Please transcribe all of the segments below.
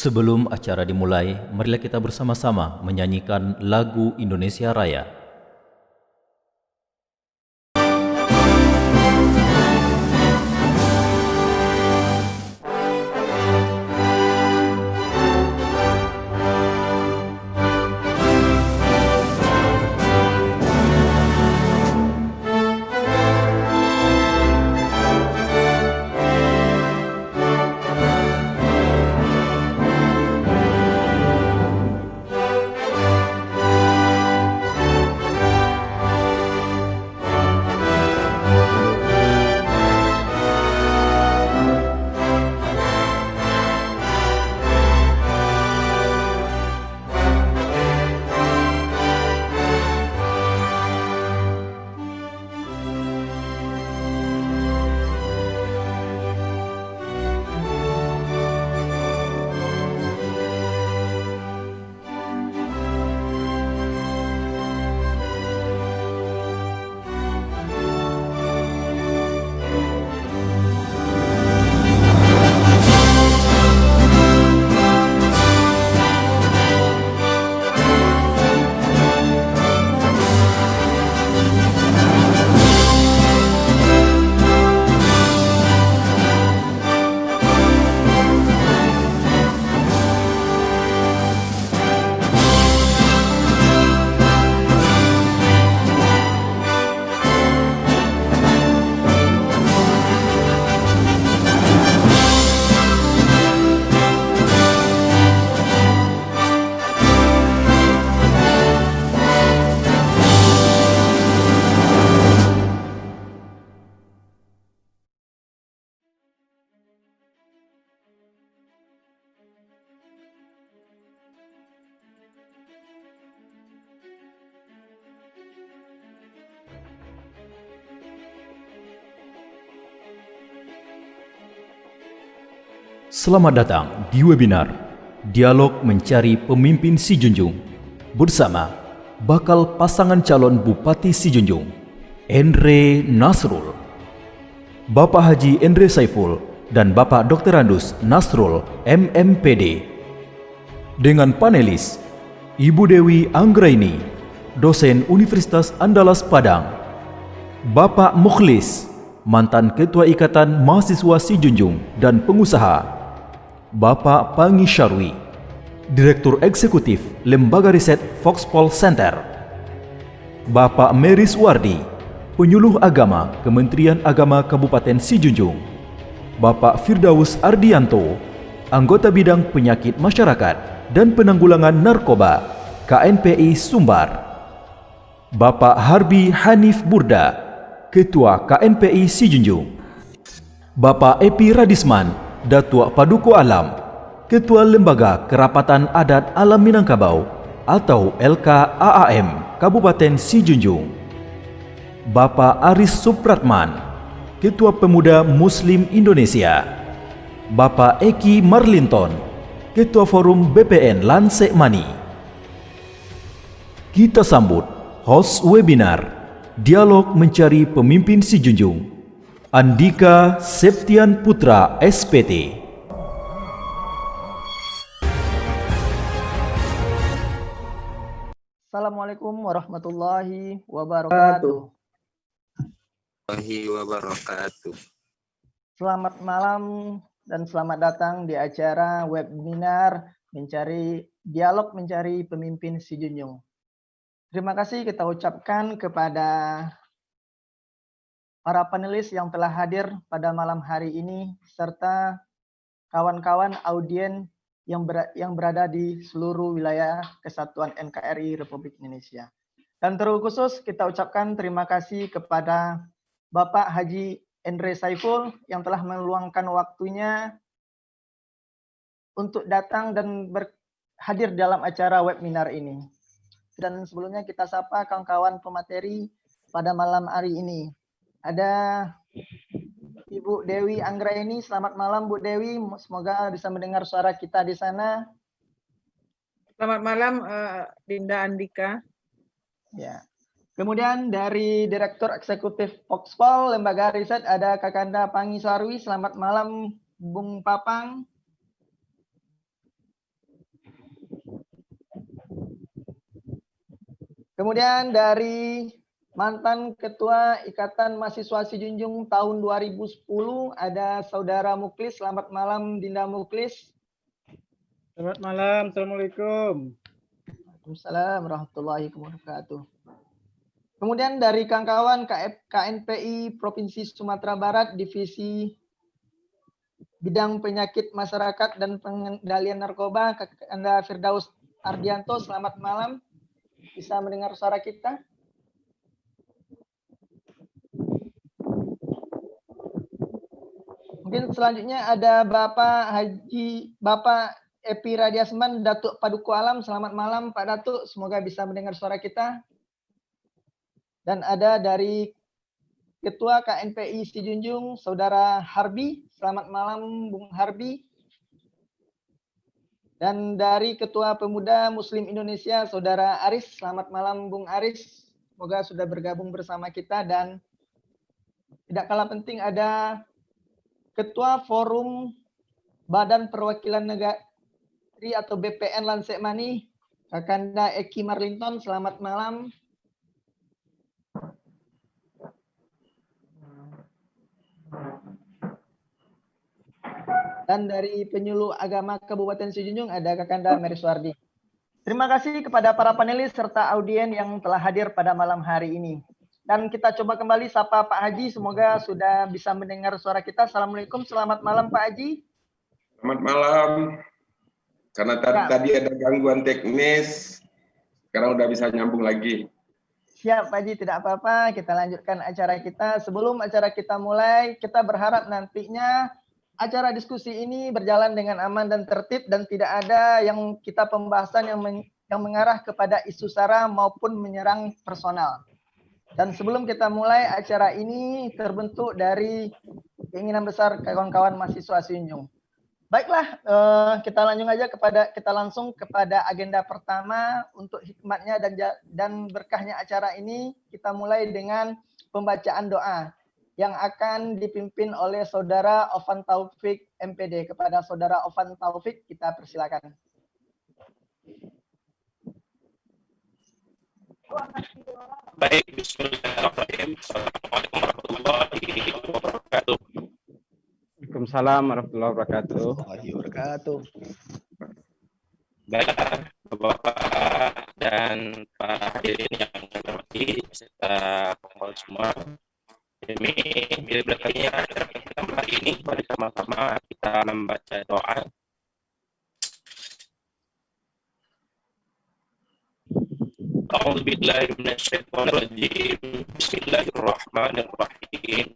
Sebelum acara dimulai, marilah kita bersama-sama menyanyikan lagu Indonesia Raya. Selamat datang di webinar Dialog Mencari Pemimpin Sijunjung bersama bakal pasangan calon Bupati Sijunjung, Endre Nasrul, Bapak Haji Endre Saiful dan Bapak Dr. Andus Nasrul MMPD, dengan panelis Ibu Dewi Anggraini, dosen Universitas Andalas Padang, Bapak Mukhlis, mantan Ketua Ikatan Mahasiswa Sijunjung dan pengusaha, Bapak Pangi Syarwi, Direktur Eksekutif Lembaga Riset Foxpol Center, Bapak Meris Wardi, Penyuluh Agama Kementerian Agama Kabupaten Sijunjung, Bapak Firdaus Ardianto, Anggota Bidang Penyakit Masyarakat dan Penanggulangan Narkoba KNPI Sumbar, Bapak Harbi Hanif Burda, Ketua KNPI Sijunjung, Bapak Epi Radisman, Datua Paduko Alam, Ketua Lembaga Kerapatan Adat Alam Minangkabau atau LKAAM Kabupaten Sijunjung, Bapak Aris Supratman, Ketua Pemuda Muslim Indonesia, Bapak Eki Marlinton, Ketua Forum BPN Lansek Mani. Kita sambut host webinar Dialog Mencari Pemimpin Sijunjung, Andika Septian Putra SPT. Assalamualaikum warahmatullahi wabarakatuh. Selamat malam dan selamat datang di acara webinar Dialog Mencari Pemimpin Sijunjung. Terima kasih kita ucapkan kepada para panelis yang telah hadir pada malam hari ini, serta kawan-kawan audien yang berada di seluruh wilayah Kesatuan NKRI Republik Indonesia. Dan terkhusus kita ucapkan terima kasih kepada Bapak Haji Endre Saiful yang telah meluangkan waktunya untuk datang dan hadir dalam acara webinar ini. Dan sebelumnya kita sapa kawan-kawan pemateri pada malam hari ini. Ada Ibu Dewi Anggraini. Selamat malam Bu Dewi, semoga bisa mendengar suara kita di sana. Selamat malam Dinda Andika. Ya. Kemudian dari Direktur Eksekutif Foxpol Lembaga Riset ada Kakanda Pangi Sarwi. Selamat malam Bung Papang. Kemudian dari mantan Ketua Ikatan Mahasiswa Sijunjung tahun 2010 ada Saudara Muklis. Selamat malam Dinda Muklis. Selamat malam, Assalamualaikum. Waalaikumsalam warahmatullahi wabarakatuh. Kemudian dari kawan-kawan KNPI Provinsi Sumatera Barat, Divisi Bidang Penyakit Masyarakat dan Pengendalian Narkoba, Kakanda Firdaus Ardianto, selamat malam. Bisa mendengar suara kita? Mungkin selanjutnya ada Bapak Epi Radiasman, Datuk Paduku Alam. Selamat malam Pak Datuk, semoga bisa mendengar suara kita. Dan ada dari Ketua KNPI Sijunjung, Saudara Harbi. Selamat malam Bung Harbi. Dan dari Ketua Pemuda Muslim Indonesia, Saudara Aris. Selamat malam Bung Aris. Semoga sudah bergabung bersama kita. Dan tidak kalah penting ada Ketua Forum Badan Perwakilan Negeri atau BPN Lansekmani, Kakanda Eki Marlinton. Selamat malam. Dan dari Penyuluh Agama Kabupaten Sijunjung ada Kakanda Mary Suwardi. Terima kasih kepada para panelis serta audien yang telah hadir pada malam hari ini. Dan kita coba kembali sapa Pak Haji, semoga sudah bisa mendengar suara kita. Assalamualaikum, selamat malam Pak Haji. Selamat malam. Karena tadi ada gangguan teknis, sekarang udah bisa nyambung lagi. Siap Pak Haji, tidak apa-apa. Kita lanjutkan acara kita. Sebelum acara kita mulai, kita berharap nantinya acara diskusi ini berjalan dengan aman dan tertib dan tidak ada yang kita pembahasan yang mengarah kepada isu sara maupun menyerang personal. Dan sebelum kita mulai, acara ini terbentuk dari keinginan besar kawan-kawan mahasiswa Sijunjung. Baiklah, kita langsung kepada agenda pertama untuk hikmatnya dan berkahnya acara ini. Kita mulai dengan pembacaan doa yang akan dipimpin oleh Saudara Ofan Taufik MPD. Kepada Saudara Ofan Taufik, kita persilakan. Baik, bismillahirrahmanirrahim. Assalamualaikum warahmatullahi wabarakatuh. Waalaikumsalam warahmatullahi wabarakatuh. Baik, Bapak dan para hadirin yang kami hormati serta kawan semua. Demi berkahnya acara kita hari ini, mari sama-sama kita membaca doa. A'udzubillahi minasyaitonirrajim. Bismillahirrahmanirrahim.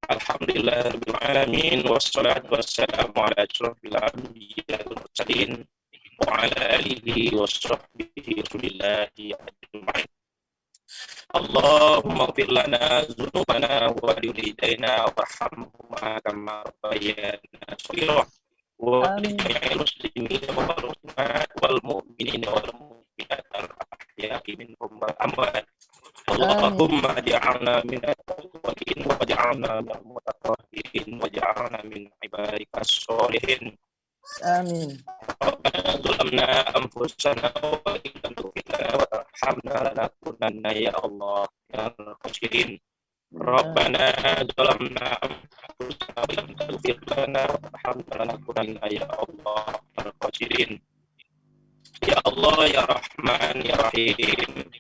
Alhamdulillahirabbil alamin wassalatu wassalamu ala asyrofil anbiya'i wal mursalin wa ala alihi washabbihi rasulillahi ajma'in. Allahumma ighfir lana dzunubana wa liwalidayna warhamhuma kama rabbayana shaghira wa jami'il muslimin wal muslimat wal mu'minina wal mu'minat al-ahya'i minhum wal amwat. Allahumma ja'alna minat taqwin wa ja'alna minal mutatahhirin wa ja'alna min ibadikas sholihin. Amin. Rabbana zalamna anfusana wa in lam taghfir lana wa tarhamna lanakunanna ya Allah minal khasirin. Rabbana zalamna anfusana wa in lam taghfir lana wa tarhamna lanakunanna ya Allah minal khasirin. Ya Allah, ya Rahman, ya Rahim.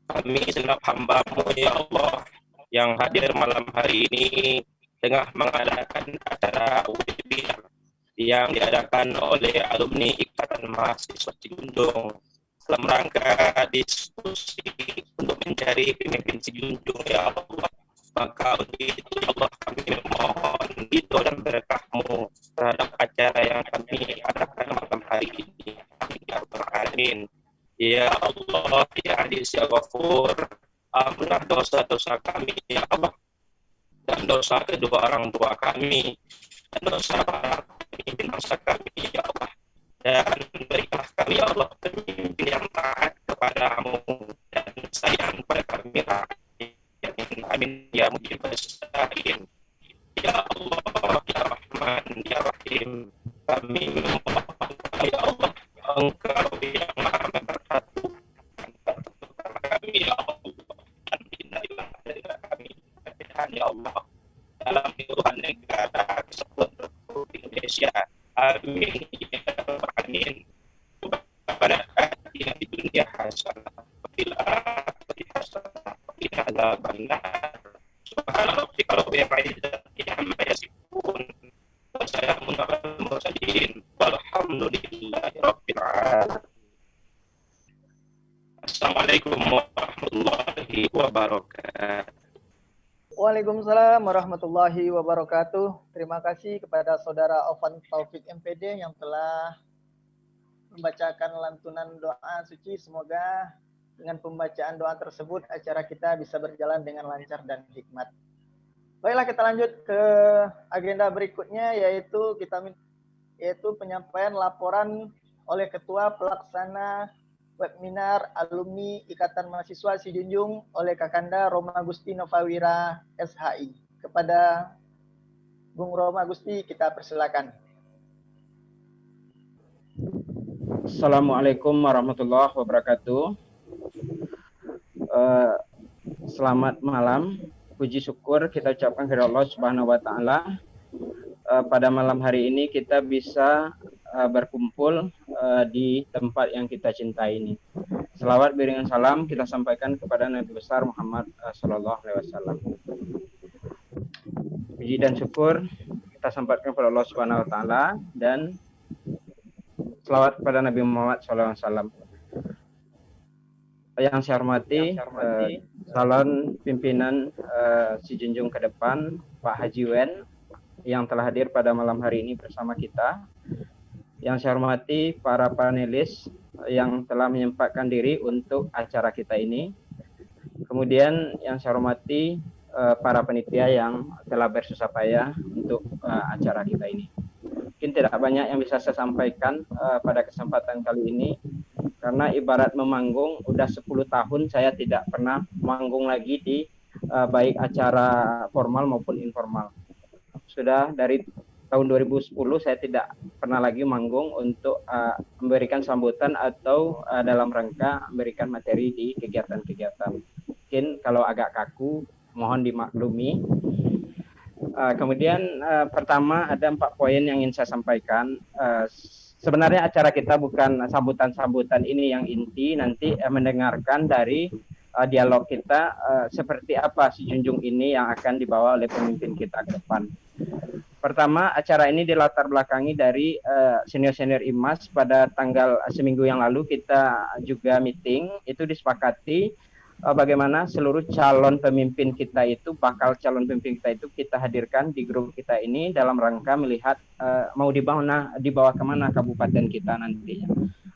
Kami segenap hamba-Mu ya Allah yang hadir malam hari ini tengah mengadakan acara webinar yang diadakan oleh alumni Ikatan Mahasiswa Sijunjung dalam rangka diskusi untuk mencari pemimpin Sijunjung ya Allah. Maka untuk itu ya Allah kami memohon ridho dan berkah-Mu terhadap acara yang kami adakan malam hari ini. Amin ya rabbal alamin. Ya Allah, ya Aziz, ya Ghafur, ampunlah dosa-dosa kami ya Allah, dan dosa kedua orang tua kami, dan dosa para pemimpin bangsa kami ya Allah, dan berikanlah kami ya Allah pemimpin yang taat kepada-Mu dan sayang kepada kami rakyat. Amin ya mujibas sa'in. Ya Allah, ya Rahman, ya Rahim, kami memohon ya Allah, Engkau yang Maha Memberkati Amin ya rabbal alamin. Rabbana atina fid dunya hasanah wa fil akhirati hasanah wa qina adzabannar. Subhana rabbika rabbil izzati amma yasifun. Wa salamun alal mursalin. Walhamdulillahi rabbil alamin. Assalamualaikum warahmatullahi wabarakatuh. Waalaikumsalam warahmatullahi wabarakatuh. Terima kasih kepada Saudara Ovan Taufik MPD yang telah membacakan lantunan doa suci. Semoga dengan pembacaan doa tersebut acara kita bisa berjalan dengan lancar dan hikmat. Baiklah, kita lanjut ke agenda berikutnya, yaitu penyampaian laporan oleh Ketua Pelaksana Webinar Alumni Ikatan Mahasiswa Sijunjung oleh Kakanda Roma Gusti Novawira SHI. Kepada Bung Roma Gusti, kita persilakan. Assalamualaikum warahmatullahi wabarakatuh. Selamat malam. Puji syukur kita ucapkan kepada Allah Subhanahu wa taala. Pada malam hari ini kita bisa berkumpul di tempat yang kita cintai ini. Selawat beriringan salam kita sampaikan kepada Nabi besar Muhammad sallallahu alaihi wasallam. Puji dan syukur kita sampaikan kepada Allah Subhanahu wa taala dan selawat kepada Nabi Muhammad sallallahu alaihi wasallam. Yang saya hormati calon pimpinan Sijunjung ke depan Pak Haji Wen yang telah hadir pada malam hari ini bersama kita. Yang saya hormati para panelis yang telah menyempatkan diri untuk acara kita ini. Kemudian yang saya hormati para panitia yang telah bersusah payah untuk acara kita ini. Mungkin tidak banyak yang bisa saya sampaikan pada kesempatan kali ini, karena ibarat memanggung, udah 10 tahun saya tidak pernah manggung lagi di baik acara formal maupun informal. Sudah dari tahun 2010 saya tidak pernah lagi manggung untuk memberikan sambutan atau dalam rangka memberikan materi di kegiatan-kegiatan. Mungkin kalau agak kaku, mohon dimaklumi. Kemudian pertama ada 4 poin yang ingin saya sampaikan. Sebenarnya acara kita bukan sambutan-sambutan ini yang inti, nanti mendengarkan dari dialog kita seperti apa Sijunjung ini yang akan dibawa oleh pemimpin kita ke depan. Pertama, acara ini dilatar belakangi dari senior-senior IMAS pada tanggal seminggu yang lalu kita juga meeting, itu disepakati bagaimana seluruh calon pemimpin kita itu, bakal calon pemimpin kita itu kita hadirkan di grup kita ini dalam rangka melihat mau dibawa kemana kabupaten kita nantinya.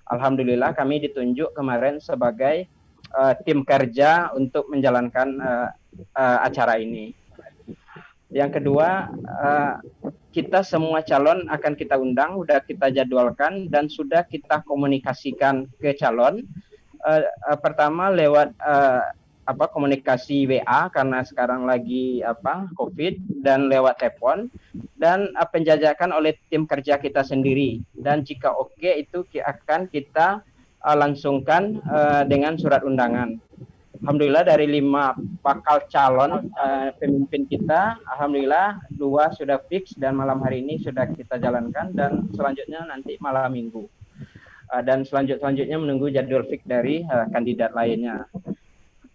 Alhamdulillah kami ditunjuk kemarin sebagai tim kerja untuk menjalankan acara ini. Yang kedua, kita semua calon akan kita undang, sudah kita jadwalkan dan sudah kita komunikasikan ke calon. Pertama lewat komunikasi WA karena sekarang lagi COVID, dan lewat telepon, dan penjajakan oleh tim kerja kita sendiri. Dan jika oke itu akan kita langsungkan dengan surat undangan. Alhamdulillah dari 5 bakal calon pemimpin kita, alhamdulillah 2 sudah fix dan malam hari ini sudah kita jalankan, dan selanjutnya nanti malam minggu. Dan selanjutnya menunggu jadwal fix dari kandidat lainnya.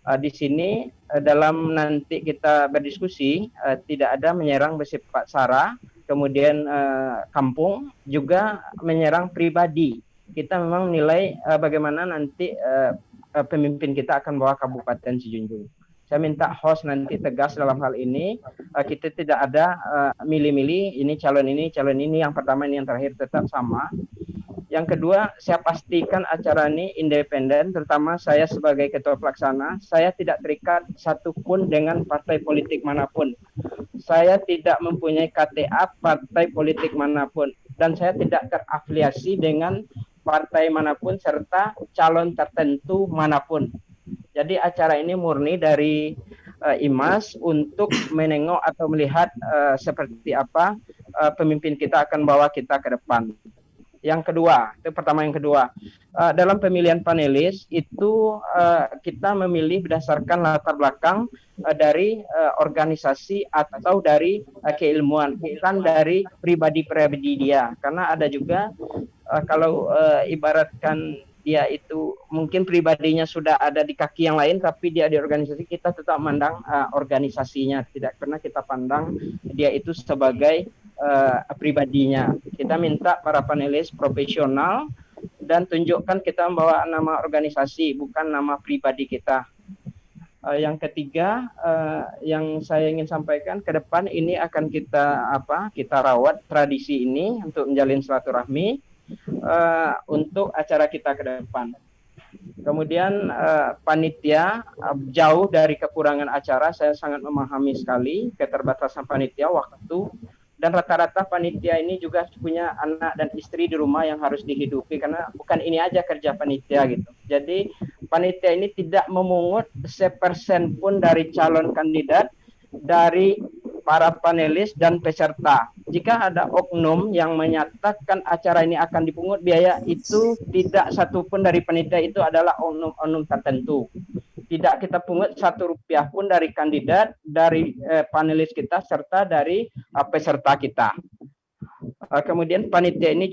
Di sini dalam nanti kita berdiskusi tidak ada menyerang bersifat sara, kemudian kampung, juga menyerang pribadi. Kita memang menilai bagaimana nanti pemimpin kita akan bawa Kabupaten Sijunjung. Saya minta host nanti tegas dalam hal ini. Kita tidak ada milih-milih ini calon ini, yang pertama ini yang terakhir, tetap sama. Yang kedua, saya pastikan acara ini independen, terutama saya sebagai ketua pelaksana, saya tidak terikat satupun dengan partai politik manapun. Saya tidak mempunyai KTA partai politik manapun, dan saya tidak terafiliasi dengan partai manapun serta calon tertentu manapun. Jadi acara ini murni dari IMAS untuk menengok atau melihat seperti apa pemimpin kita akan bawa kita ke depan. Yang kedua, itu pertama. Yang kedua, dalam pemilihan panelis itu kita memilih berdasarkan latar belakang dari organisasi atau dari keilmuan, bukan dari pribadi-pribadi dia. Karena ada juga kalau ibaratkan dia itu mungkin pribadinya sudah ada di kaki yang lain, tapi dia di organisasi, kita tetap memandang organisasinya, tidak pernah kita pandang dia itu sebagai pribadinya. Kita minta para panelis profesional dan tunjukkan kita membawa nama organisasi, bukan nama pribadi kita. Yang ketiga, yang saya ingin sampaikan, ke depan ini akan kita rawat tradisi ini untuk menjalin silaturahmi untuk acara kita ke depan. Kemudian panitia, jauh dari kekurangan acara, saya sangat memahami sekali keterbatasan panitia waktu, dan rata-rata panitia ini juga punya anak dan istri di rumah yang harus dihidupi, karena bukan ini aja kerja panitia gitu. Jadi panitia ini tidak memungut 1% pun dari calon kandidat, dari para panelis dan peserta. Jika ada oknum yang menyatakan acara ini akan dipungut biaya, itu tidak satupun dari panitia, itu adalah oknum-oknum tertentu. Tidak kita pungut 1 rupiah pun dari kandidat, dari panelis kita, serta dari peserta kita. Kemudian panitia ini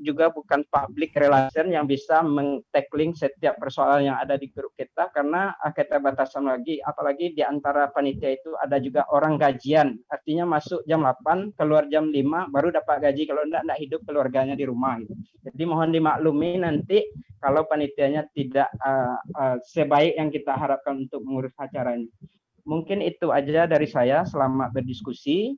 juga bukan public relation yang bisa meng-tackling setiap persoalan yang ada di grup kita, karena keterbatasan lagi, apalagi di antara panitia itu ada juga orang gajian, artinya masuk jam 8, keluar jam 5, baru dapat gaji, kalau enggak hidup keluarganya di rumah gitu. Jadi mohon dimaklumi nanti kalau panitianya tidak sebaik yang kita harapkan untuk mengurus acara ini. Mungkin itu aja dari saya, selamat berdiskusi.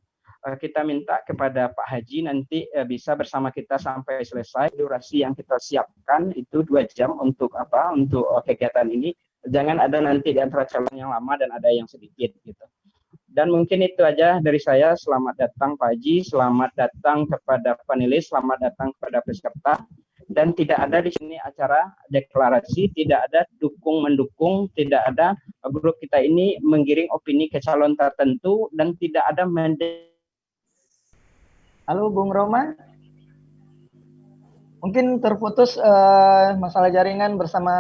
Kita minta kepada Pak Haji nanti bisa bersama kita sampai selesai. Durasi yang kita siapkan itu 2 jam untuk kegiatan ini. Jangan ada nanti di antara calon yang lama dan ada yang sedikit gitu. Dan mungkin itu aja dari saya. Selamat datang Pak Haji, selamat datang kepada panelis, selamat datang kepada peserta. Dan tidak ada di sini acara deklarasi, tidak ada dukung-mendukung, tidak ada grup kita ini menggiring opini ke calon tertentu, dan tidak ada Halo Bung Roma, mungkin terputus masalah jaringan bersama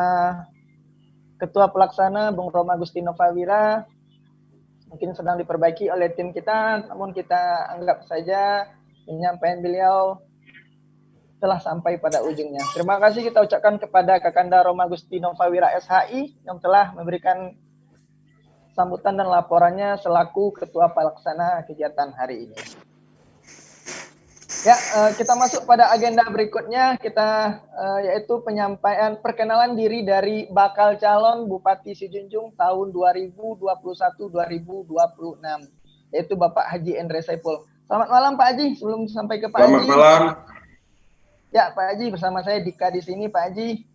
Ketua Pelaksana Bung Roma Agustino Fawira, mungkin sedang diperbaiki oleh tim kita, namun kita anggap saja penyampaian beliau telah sampai pada ujungnya. Terima kasih kita ucapkan kepada Kakanda Roma Agustino Fawira SHI yang telah memberikan sambutan dan laporannya selaku Ketua Pelaksana kegiatan hari ini. Ya, kita masuk pada agenda berikutnya, yaitu penyampaian perkenalan diri dari bakal calon Bupati Sijunjung tahun 2021-2026, yaitu Bapak Haji Endre Saiful. Selamat malam Pak Haji, sebelum sampai ke Pak Haji. Selamat malam. Ya Pak Haji, bersama saya Dika di sini Pak Haji.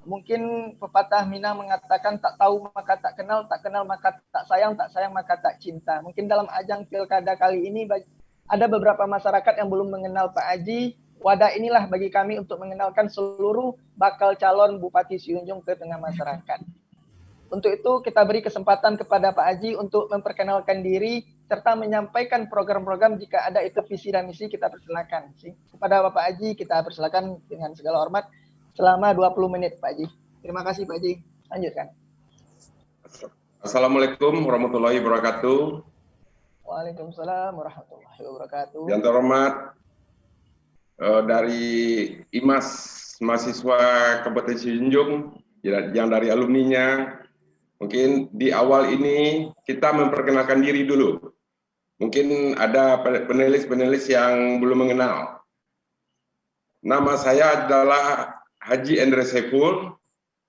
Mungkin pepatah Minang mengatakan tak tahu maka tak kenal maka tak sayang maka tak cinta. Mungkin dalam ajang pilkada kali ini ada beberapa masyarakat yang belum mengenal Pak Haji. Wadah inilah bagi kami untuk mengenalkan seluruh bakal calon Bupati Sijunjung ke tengah masyarakat. Untuk itu kita beri kesempatan kepada Pak Haji untuk memperkenalkan diri serta menyampaikan program-program, jika ada itu visi dan misi, kita persilakan. Kepada Bapak Haji kita persilakan dengan segala hormat selama 20 menit Pak Haji. Terima kasih Pak Haji. Lanjutkan. Assalamualaikum warahmatullahi wabarakatuh. Waalaikumsalam warahmatullahi wabarakatuh. Yang terhormat dari IMAS mahasiswa Kabupaten Sijunjung yang dari alumninya, mungkin di awal ini kita memperkenalkan diri dulu. Mungkin ada penulis yang belum mengenal. Nama saya adalah Haji Endre Saiful,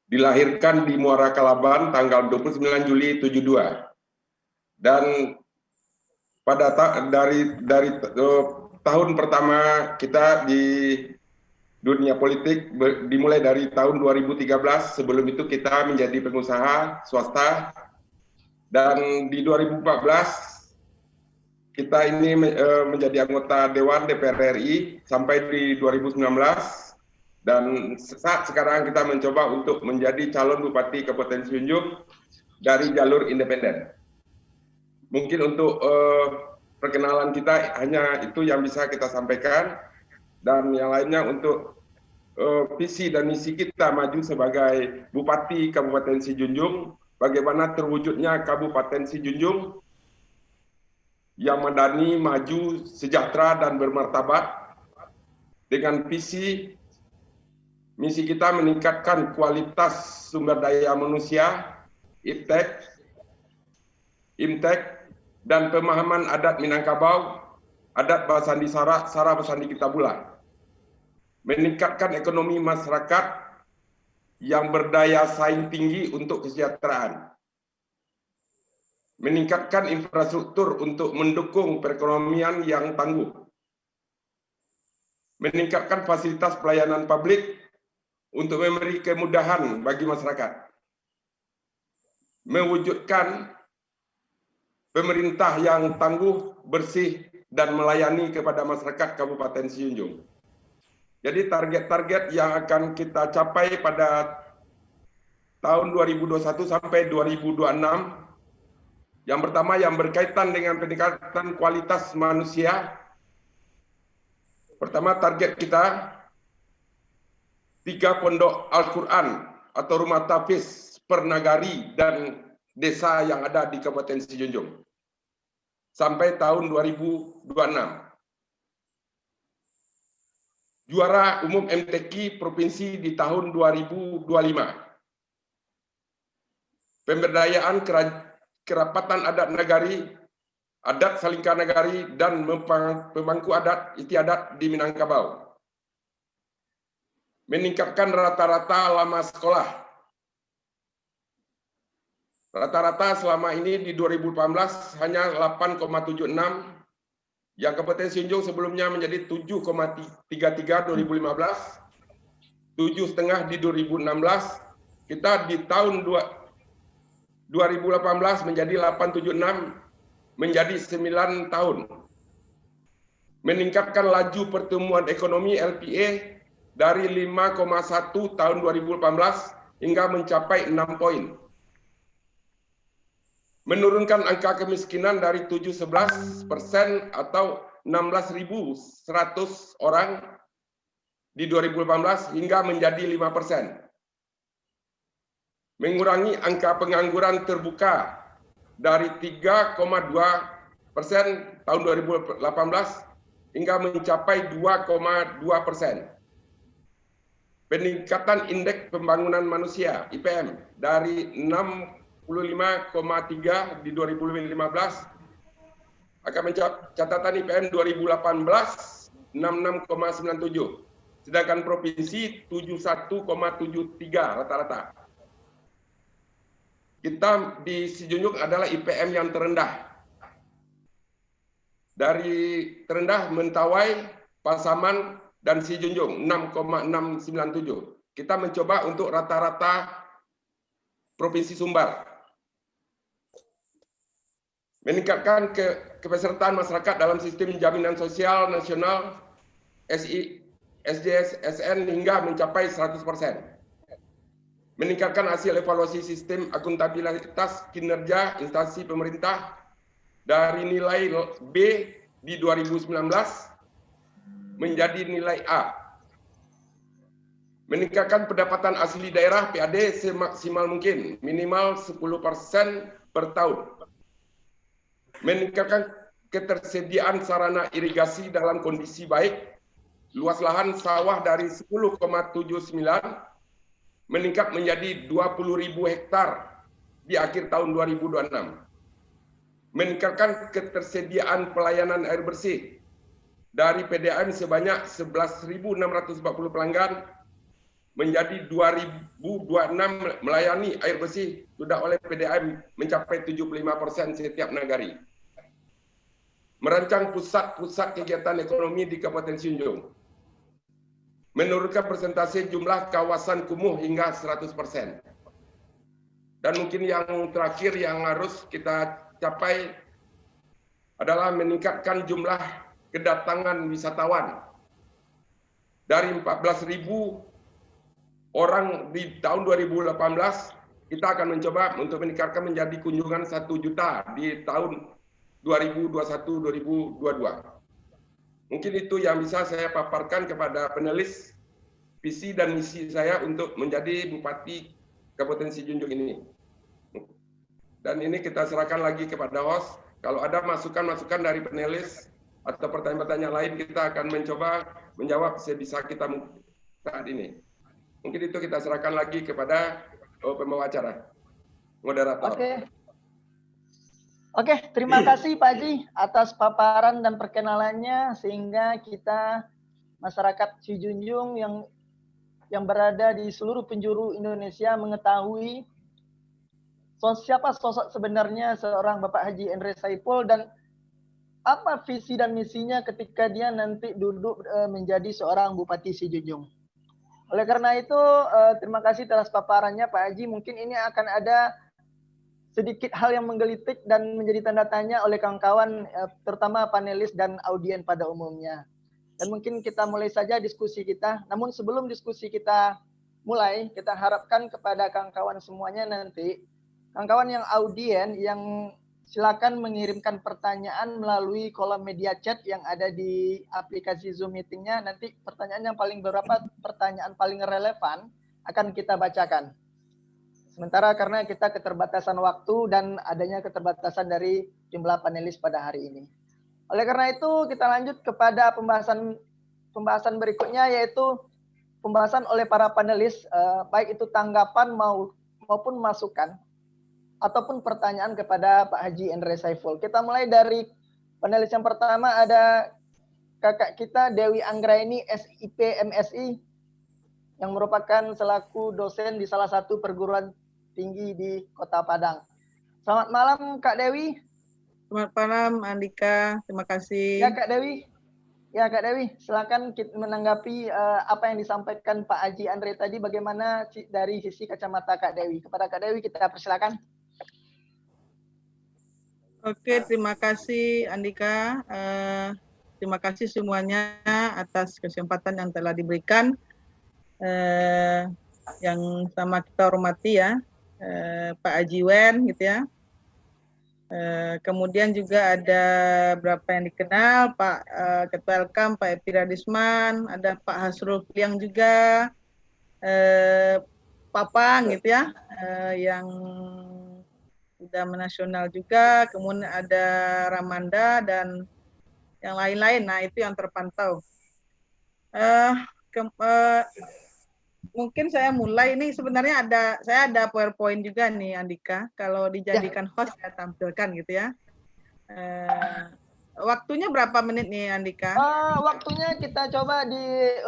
dilahirkan di Muara Kalaban tanggal 29 Juli 72. Dan pada dari tahun pertama kita di dunia politik dimulai dari tahun 2013. Sebelum itu kita menjadi pengusaha swasta, dan di 2014 kita ini menjadi anggota Dewan DPR RI sampai di 2019, dan saat sekarang kita mencoba untuk menjadi calon Bupati Kabupaten Sijunjung dari jalur independen. Mungkin untuk perkenalan kita hanya itu yang bisa kita sampaikan, dan yang lainnya untuk visi dan misi kita maju sebagai Bupati Kabupaten Sijunjung, bagaimana terwujudnya Kabupaten Sijunjung yang madani, maju, sejahtera, dan bermartabat. Dengan visi, misi kita meningkatkan kualitas sumber daya manusia, iptek, imtek, dan pemahaman adat Minangkabau, adat Basandi Sara, Sara Basandi Kitabula. Meningkatkan ekonomi masyarakat yang berdaya saing tinggi untuk kesejahteraan. Meningkatkan infrastruktur untuk mendukung perekonomian yang tangguh. Meningkatkan fasilitas pelayanan publik untuk memberi kemudahan bagi masyarakat. Mewujudkan pemerintah yang tangguh, bersih, dan melayani kepada masyarakat Kabupaten Sijunjung. Jadi target-target yang akan kita capai pada tahun 2021 sampai 2026, yang pertama yang berkaitan dengan peningkatan kualitas manusia. Pertama, target kita 3 pondok Al-Quran atau rumah tahfiz per nagari dan desa yang ada di Kabupaten Sijunjung sampai tahun 2026. Juara umum MTQ provinsi di tahun 2025. Pemberdayaan kerapatan adat nagari, adat Salingka Nagari, dan pemangku adat istiadat di Minangkabau. Meningkatkan rata-rata lama sekolah. Rata-rata selama ini di 2018 hanya 8,76, yang Kabupaten Sijunjung sebelumnya menjadi 7,33 2015, 7,5 di 2016, kita di tahun 2018 menjadi 8,76, menjadi 9 tahun. Meningkatkan laju pertumbuhan ekonomi LPA dari 5,1 tahun 2018 hingga mencapai 6 poin. Menurunkan angka kemiskinan dari 7,11% atau 16.100 orang di 2018 hingga menjadi 5%. Mengurangi angka pengangguran terbuka dari 3,2% tahun 2018 hingga mencapai 2,2%. Peningkatan indeks pembangunan manusia IPM dari 65,3 di 2015 akan mencapai catatan IPM 2018 66,97, sedangkan provinsi 71,73 rata-rata. Kita di Sijunjung adalah IPM yang terendah. Dari terendah Mentawai, Pasaman, dan Sijunjung 6,697. Kita mencoba untuk rata-rata Provinsi Sumbar. Meningkatkan kepesertaan masyarakat dalam sistem jaminan sosial nasional SJSN hingga mencapai 100%. Meningkatkan hasil evaluasi sistem akuntabilitas kinerja instansi pemerintah dari nilai B di 2019 menjadi nilai A. Meningkatkan pendapatan asli daerah PAD semaksimal mungkin, minimal 10% per tahun. Meningkatkan ketersediaan sarana irigasi dalam kondisi baik, luas lahan sawah dari 10,79 meningkat menjadi 20.000 hektar di akhir tahun 2026. Meningkatkan ketersediaan pelayanan air bersih dari PDAM sebanyak 11.640 pelanggan menjadi 2.026 melayani air bersih sudah oleh PDAM mencapai 75% setiap nagari. Merancang pusat-pusat kegiatan ekonomi di Kabupaten Sijunjung. Menurunkan persentase jumlah kawasan kumuh hingga 100%. Dan mungkin yang terakhir yang harus kita capai adalah meningkatkan jumlah kedatangan wisatawan. Dari 14.000 orang di tahun 2018, kita akan mencoba untuk meningkatkan menjadi kunjungan 1 juta di tahun 2021-2022. Mungkin itu yang bisa saya paparkan kepada panelis visi dan misi saya untuk menjadi Bupati Kabupaten Sijunjung ini. Dan ini kita serahkan lagi kepada host. Kalau ada masukan-masukan dari panelis atau pertanyaan-pertanyaan lain, kita akan mencoba menjawab sebisa kita saat ini. Mungkin itu kita serahkan lagi kepada pembawa acara, moderator. Oke, terima kasih Pak Haji atas paparan dan perkenalannya, sehingga kita masyarakat Sijunjung yang berada di seluruh penjuru Indonesia mengetahui siapa sosok sebenarnya seorang Bapak Haji Andre Saiful dan apa visi dan misinya ketika dia nanti duduk menjadi seorang Bupati Sijunjung. Oleh karena itu, terima kasih atas paparannya Pak Haji. Mungkin ini akan ada sedikit hal yang menggelitik dan menjadi tanda tanya oleh kawan-kawan, terutama panelis dan audien pada umumnya. Dan mungkin kita mulai saja diskusi kita. Namun sebelum diskusi kita mulai, kita harapkan kepada kawan-kawan semuanya nanti, kawan-kawan yang audien, yang silakan mengirimkan pertanyaan melalui kolom media chat yang ada di aplikasi Zoom meetingnya. Nanti pertanyaan yang paling pertanyaan paling relevan akan kita bacakan. Sementara karena kita keterbatasan waktu dan adanya keterbatasan dari jumlah panelis pada hari ini. Oleh karena itu kita lanjut kepada pembahasan berikutnya, yaitu pembahasan oleh para panelis, baik itu tanggapan maupun masukan ataupun pertanyaan kepada Pak Haji Andre Saiful. Kita mulai dari panelis yang pertama, ada kakak kita Dewi Anggraini SIP MSI yang merupakan selaku dosen di salah satu perguruan tinggi di Kota Padang. Selamat malam Kak Dewi. Selamat malam Andika, terima kasih. Ya Kak Dewi. Ya Kak Dewi, silakan kita menanggapi apa yang disampaikan Pak Haji Andre tadi, bagaimana dari sisi kacamata Kak Dewi. Kepada Kak Dewi kita persilakan. Oke, terima kasih Andika. Terima kasih semuanya atas kesempatan yang telah diberikan. Yang sama kita hormati ya, Pak Haji Wen gitu ya. Kemudian juga ada berapa yang dikenal, Pak Ketua Elkam, Pak Epi Radisman, ada Pak Hasrul Kliang juga, Papang gitu ya, yang sudah menasional juga, kemudian ada Ramanda dan yang lain-lain. Nah itu yang terpantau. Mungkin saya mulai ini, sebenarnya saya ada PowerPoint juga nih Andika, kalau dijadikan host saya tampilkan gitu ya. Waktunya berapa menit nih Andika? Waktunya kita coba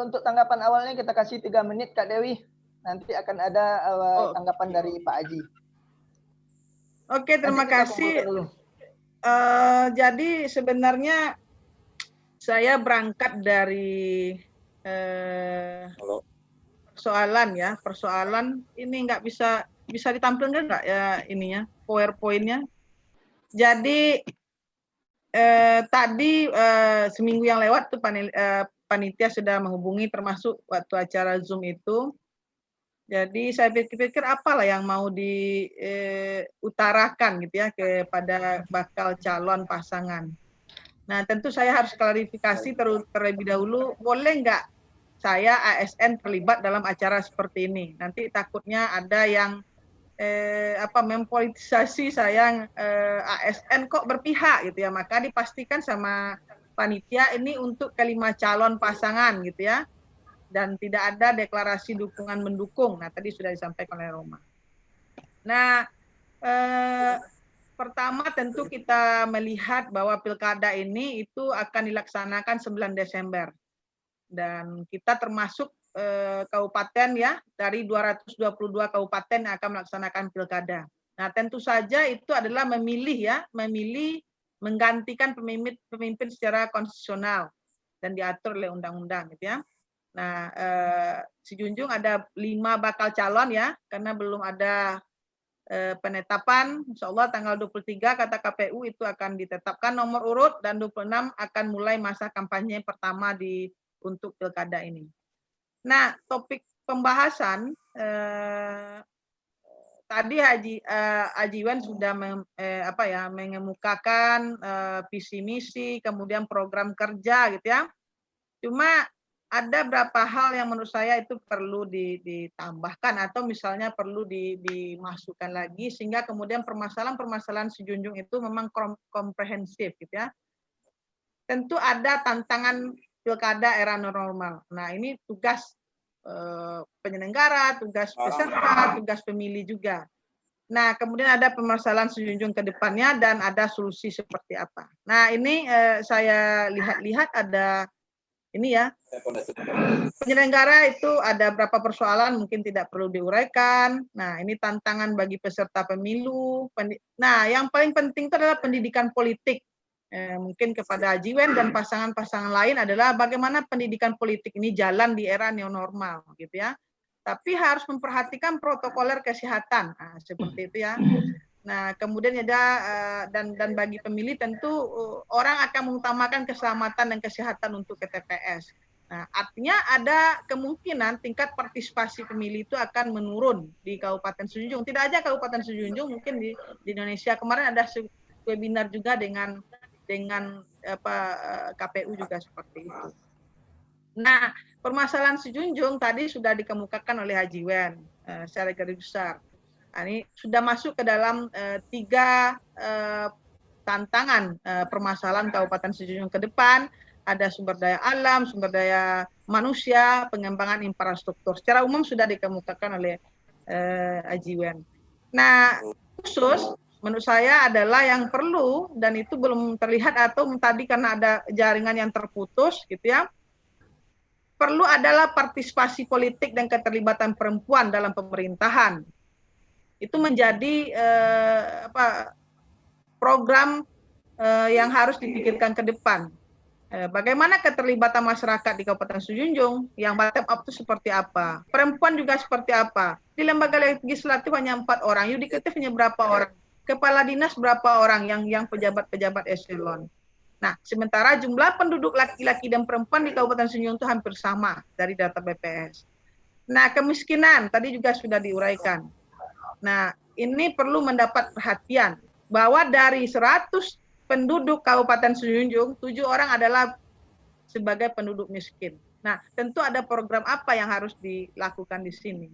untuk tanggapan awalnya kita kasih 3 menit Kak Dewi. Nanti akan ada tanggapan dari Pak Haji. Oke, terima kasih. Jadi sebenarnya saya berangkat dari persoalan ini nggak bisa ditampilkan nggak ya ininya, PowerPoint-nya. Jadi tadi seminggu yang lewat tuh panitia sudah menghubungi, termasuk waktu acara Zoom itu. Jadi saya pikir-pikir apalah yang mau diutarakan gitu ya kepada bakal calon pasangan. Nah tentu saya harus klarifikasi terlebih dahulu, boleh nggak saya ASN terlibat dalam acara seperti ini? Nanti takutnya ada yang mempolitisasi saya ASN kok berpihak gitu ya. Maka dipastikan sama panitia ini untuk kelima calon pasangan gitu ya. Dan tidak ada deklarasi dukungan mendukung. Nah tadi sudah disampaikan oleh Roma. Nah pertama tentu kita melihat bahwa pilkada ini itu akan dilaksanakan 9 Desember. Dan kita termasuk kabupaten ya, dari 222 kabupaten yang akan melaksanakan pilkada. Nah tentu saja itu adalah memilih menggantikan pemimpin secara konstitusional dan diatur oleh undang-undang gitu ya. Nah Sijunjung ada 5 bakal calon ya, karena belum ada penetapan. Insya Allah tanggal 23 kata KPU itu akan ditetapkan nomor urut, dan 26 akan mulai masa kampanye pertama untuk pilkada ini. Nah, topik pembahasan tadi Haji Wan sudah mengemukakan visi misi, kemudian program kerja gitu ya. Cuma ada berapa hal yang menurut saya itu perlu ditambahkan atau misalnya perlu dimasukkan lagi sehingga kemudian permasalahan-permasalahan si Junjung itu memang komprehensif gitu ya. Tentu ada tantangan pilkada era normal. Nah, ini tugas penyelenggara, tugas peserta, tugas pemilih juga. Nah, kemudian ada permasalahan si Junjung ke depannya dan ada solusi seperti apa. Nah, ini saya lihat-lihat ada ini ya, penyelenggara itu ada berapa persoalan mungkin tidak perlu diuraikan. Nah, ini tantangan bagi peserta pemilu. Nah, yang paling penting itu adalah pendidikan politik. Mungkin kepada Haji Wen dan pasangan-pasangan lain adalah bagaimana pendidikan politik ini jalan di era new normal, gitu ya. Tapi harus memperhatikan protokoler kesehatan, nah, seperti itu ya. Nah, kemudian ada dan bagi pemilih tentu orang akan mengutamakan keselamatan dan kesehatan untuk ke TPS. Nah, artinya ada kemungkinan tingkat partisipasi pemilih itu akan menurun di Kabupaten Sejunjung. Tidak aja Kabupaten Sejunjung, mungkin di Indonesia. Kemarin ada webinar juga dengan KPU juga seperti itu. Nah, permasalahan Sejunjung tadi sudah dikemukakan oleh Haji Wen secara garis besar. Nah, ini sudah masuk ke dalam 3 tantangan permasalahan Kabupaten Sejunjung ke depan. Ada sumber daya alam, sumber daya manusia, pengembangan infrastruktur. Secara umum sudah dikemukakan oleh Haji Wen. Nah, khusus menurut saya adalah yang perlu dan itu belum terlihat atau tadi karena ada jaringan yang terputus gitu ya. Perlu adalah partisipasi politik dan keterlibatan perempuan dalam pemerintahan. Itu menjadi program yang harus dipikirkan ke depan. Bagaimana keterlibatan masyarakat di Kabupaten Sejunjung, yang bottom up itu seperti apa? Perempuan juga seperti apa? Di lembaga legislatif hanya 4 orang, yudikatif hanya berapa orang? Kepala dinas berapa orang yang pejabat-pejabat eselon? Nah, sementara jumlah penduduk laki-laki dan perempuan di Kabupaten Sejunjung itu hampir sama dari data BPS. Nah, kemiskinan tadi juga sudah diuraikan. Nah, ini perlu mendapat perhatian bahwa dari 100 penduduk Kabupaten Sejunjung, 7 orang adalah sebagai penduduk miskin. Nah, tentu ada program apa yang harus dilakukan di sini.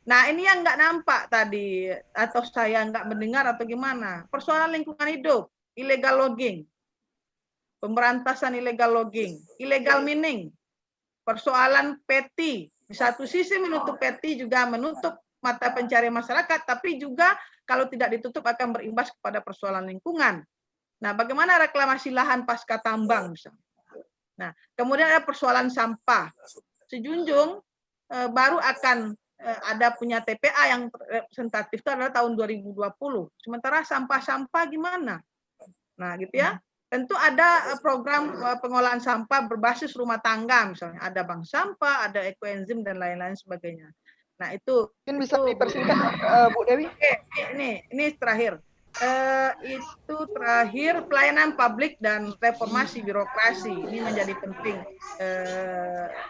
Nah, ini yang nggak nampak tadi, atau saya nggak mendengar atau gimana. Persoalan lingkungan hidup, illegal logging, pemberantasan illegal logging, illegal mining, persoalan peti. Di satu sisi menutup peti juga menutup mata pencarian masyarakat, tapi juga kalau tidak ditutup akan berimbas kepada persoalan lingkungan. Nah, bagaimana reklamasi lahan pasca tambang misalnya. Nah, kemudian ada persoalan sampah. Sejunjung baru akan ada punya TPA yang representatif itu adalah tahun 2020. Sementara sampah-sampah gimana? Nah, gitu ya. Tentu ada program pengolahan sampah berbasis rumah tangga misalnya. Ada bank sampah, ada ekoenzim dan lain-lain sebagainya. Nah, itu mungkin bisa dipersingkat Bu Dewi. Oke, ini terakhir. Itu terakhir pelayanan publik dan reformasi birokrasi ini menjadi penting.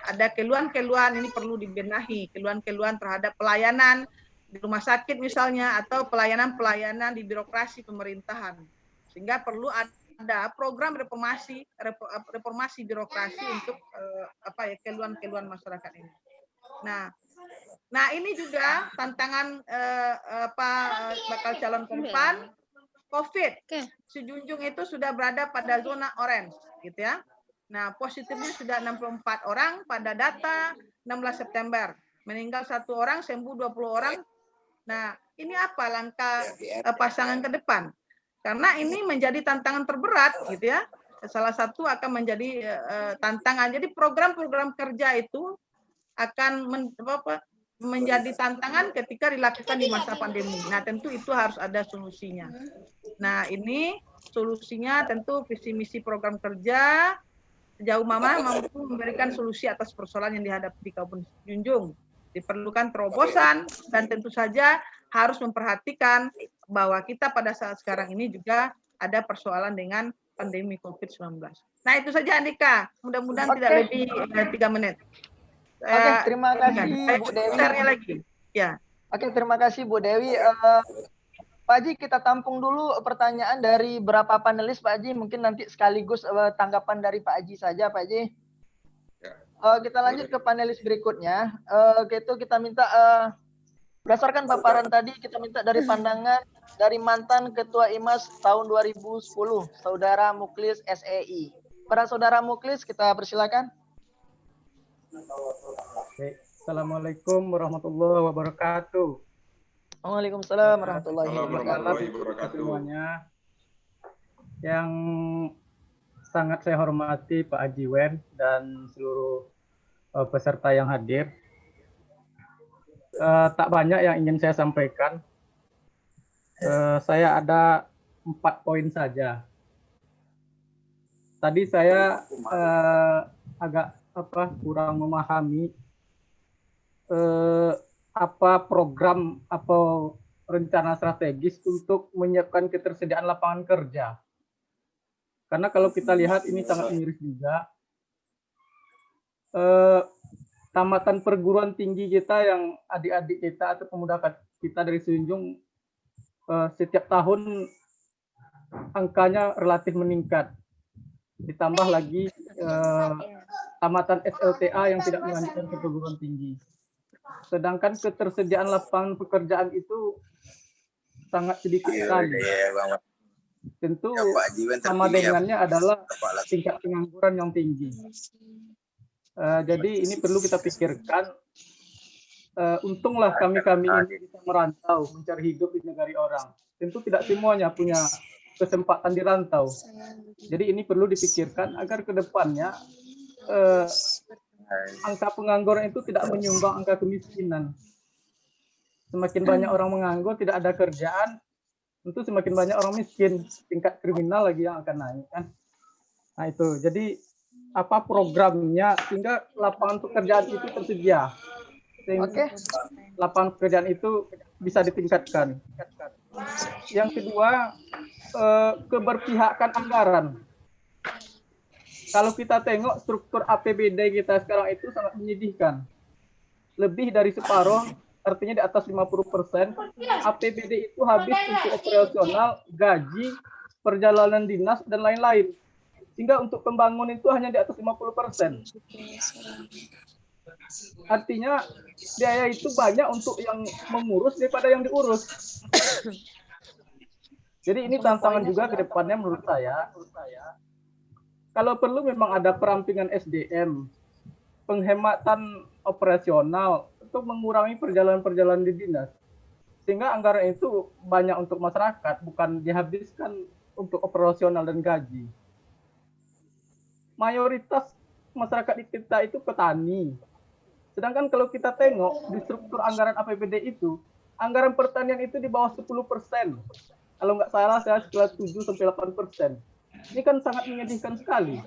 Ada keluhan-keluhan ini perlu dibenahi, keluhan-keluhan terhadap pelayanan di rumah sakit misalnya atau pelayanan-pelayanan di birokrasi pemerintahan, sehingga perlu ada program reformasi birokrasi untuk keluhan-keluhan masyarakat ini. Nah, ini juga tantangan bakal calon ke depan. COVID, Sejunjung itu sudah berada pada zona orange, gitu ya. Nah, positifnya sudah 64 orang pada data 16 September. Meninggal 1 orang, sembuh 20 orang. Nah, ini apa langkah pasangan ke depan? Karena ini menjadi tantangan terberat, gitu ya. Salah satu akan menjadi tantangan. Jadi program-program kerja itu akan menjadi tantangan ketika dilakukan di masa pandemi. Nah, tentu itu harus ada solusinya. Nah, ini solusinya tentu visi misi program kerja sejauh mana mampu memberikan solusi atas persoalan yang dihadapi di Kabupaten Sejunjung. Diperlukan terobosan dan tentu saja harus memperhatikan bahwa kita pada saat sekarang ini juga ada persoalan dengan pandemi COVID-19. Nah, itu saja Andika. Mudah-mudahan tidak lebih 3 menit. Oke, terima kasih Bu Dewi. Lagi. Ya. Oke, terima kasih Bu Dewi. Pak Haji, kita tampung dulu pertanyaan dari berapa panelis Pak Haji. Mungkin nanti sekaligus tanggapan dari Pak Haji saja Pak Haji. Kita lanjut ke panelis berikutnya. Gitu kita minta berdasarkan paparan tadi, kita minta dari pandangan dari mantan Ketua IMAS tahun 2010, Saudara Muklis SEI. Para Saudara Muklis, kita persilakan. Oke. Assalamualaikum warahmatullahi wabarakatuh. Waalaikumsalam warahmatullahi Warahmatullahi wabarakatuh. wabarakatuh. Semuanya. Yang sangat saya hormati Pak Haji Wen dan seluruh peserta yang hadir. Tak banyak yang ingin saya sampaikan. Saya ada 4 poin saja. Tadi saya agak kurang memahami apa program atau rencana strategis untuk menyiapkan ketersediaan lapangan kerja. Karena kalau kita lihat ini sangat miris juga. Tamatan perguruan tinggi kita yang adik-adik kita atau pemuda kita dari Seunjung setiap tahun angkanya relatif meningkat. Ditambah lagi tamatan SLTA yang tidak melanjutkan ke perguruan tinggi. Sedangkan ketersediaan lapangan pekerjaan itu sangat sedikit sekali. Tentu sama dengannya adalah tingkat pengangguran yang tinggi. Jadi ini perlu kita pikirkan. Untunglah kami-kami ini bisa merantau, mencari hidup di negara orang. Tentu tidak semuanya punya kesempatan di rantau. Jadi ini perlu dipikirkan agar ke depannya angka pengangguran itu tidak menyumbang angka kemiskinan. Semakin banyak orang menganggur, tidak ada kerjaan, tentu semakin banyak orang miskin, tingkat kriminal lagi yang akan naik kan. Nah itu, jadi apa programnya sehingga lapangan pekerjaan itu tersedia. Sehingga lapangan pekerjaan itu bisa ditingkatkan. Yang kedua, keberpihakan anggaran. Kalau kita tengok struktur APBD kita sekarang itu sangat menyedihkan. Lebih dari separuh, artinya di atas 50%, APBD itu habis untuk operasional, gaji, perjalanan dinas, dan lain-lain. Sehingga untuk pembangunan itu hanya di atas 50%. Artinya biaya itu banyak untuk yang mengurus daripada yang diurus. Jadi ini tantangan juga ke depannya menurut saya. Kalau perlu memang ada perampingan SDM, penghematan operasional untuk mengurangi perjalanan-perjalanan di dinas. Sehingga anggaran itu banyak untuk masyarakat, bukan dihabiskan untuk operasional dan gaji. Mayoritas masyarakat di kita itu petani. Sedangkan kalau kita tengok di struktur anggaran APBD itu, anggaran pertanian itu di bawah 10%. Kalau nggak salah, saya sekitar 7-8%. Ini kan sangat menyedihkan sekali.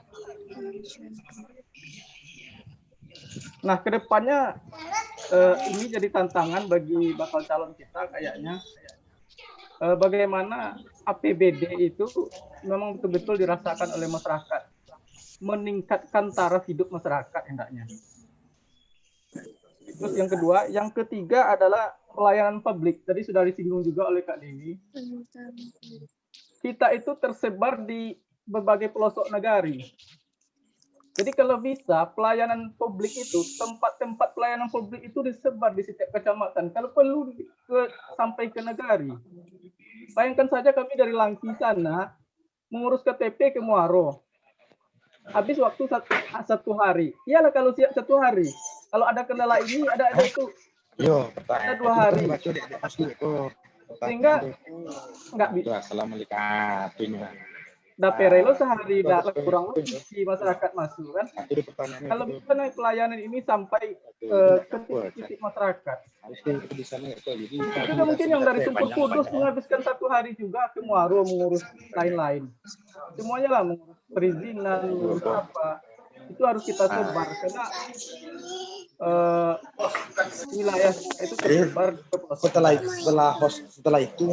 Nah, kedepannya ini jadi tantangan bagi bakal calon kita kayaknya. Bagaimana APBD itu memang betul-betul dirasakan oleh masyarakat. Meningkatkan taraf hidup masyarakat hendaknya. Terus yang kedua, yang ketiga adalah pelayanan publik. Tadi sudah disinggung juga oleh Kak Dewi. Kita itu tersebar di berbagai pelosok negari. Jadi kalau bisa pelayanan publik itu, tempat-tempat pelayanan publik itu disebar di setiap kecamatan. Kalau perlu sampai ke negari. Bayangkan saja kami dari Langki sana mengurus KTP ke Muaro. Habis waktu satu hari. Iyalah kalau siap 1 hari. Kalau ada kendala ini, ada itu. Ada 2 hari. Sehingga nggak bisa. Assalamualaikum. Daperelo sehari kurang lebih di masyarakat masuk kan. Kalau bisa naik pelayanan ini sampai ke titik masyarakat. Juga mungkin yang dari Tumpul Kudus menghabiskan 1 hari juga ke Muaro mengurus lain-lain. Semuanya lah mengurus perizinan, mengurus apa. Itu harus kita sebar karena wilayah itu tersebar ke pelosok. Setelah itu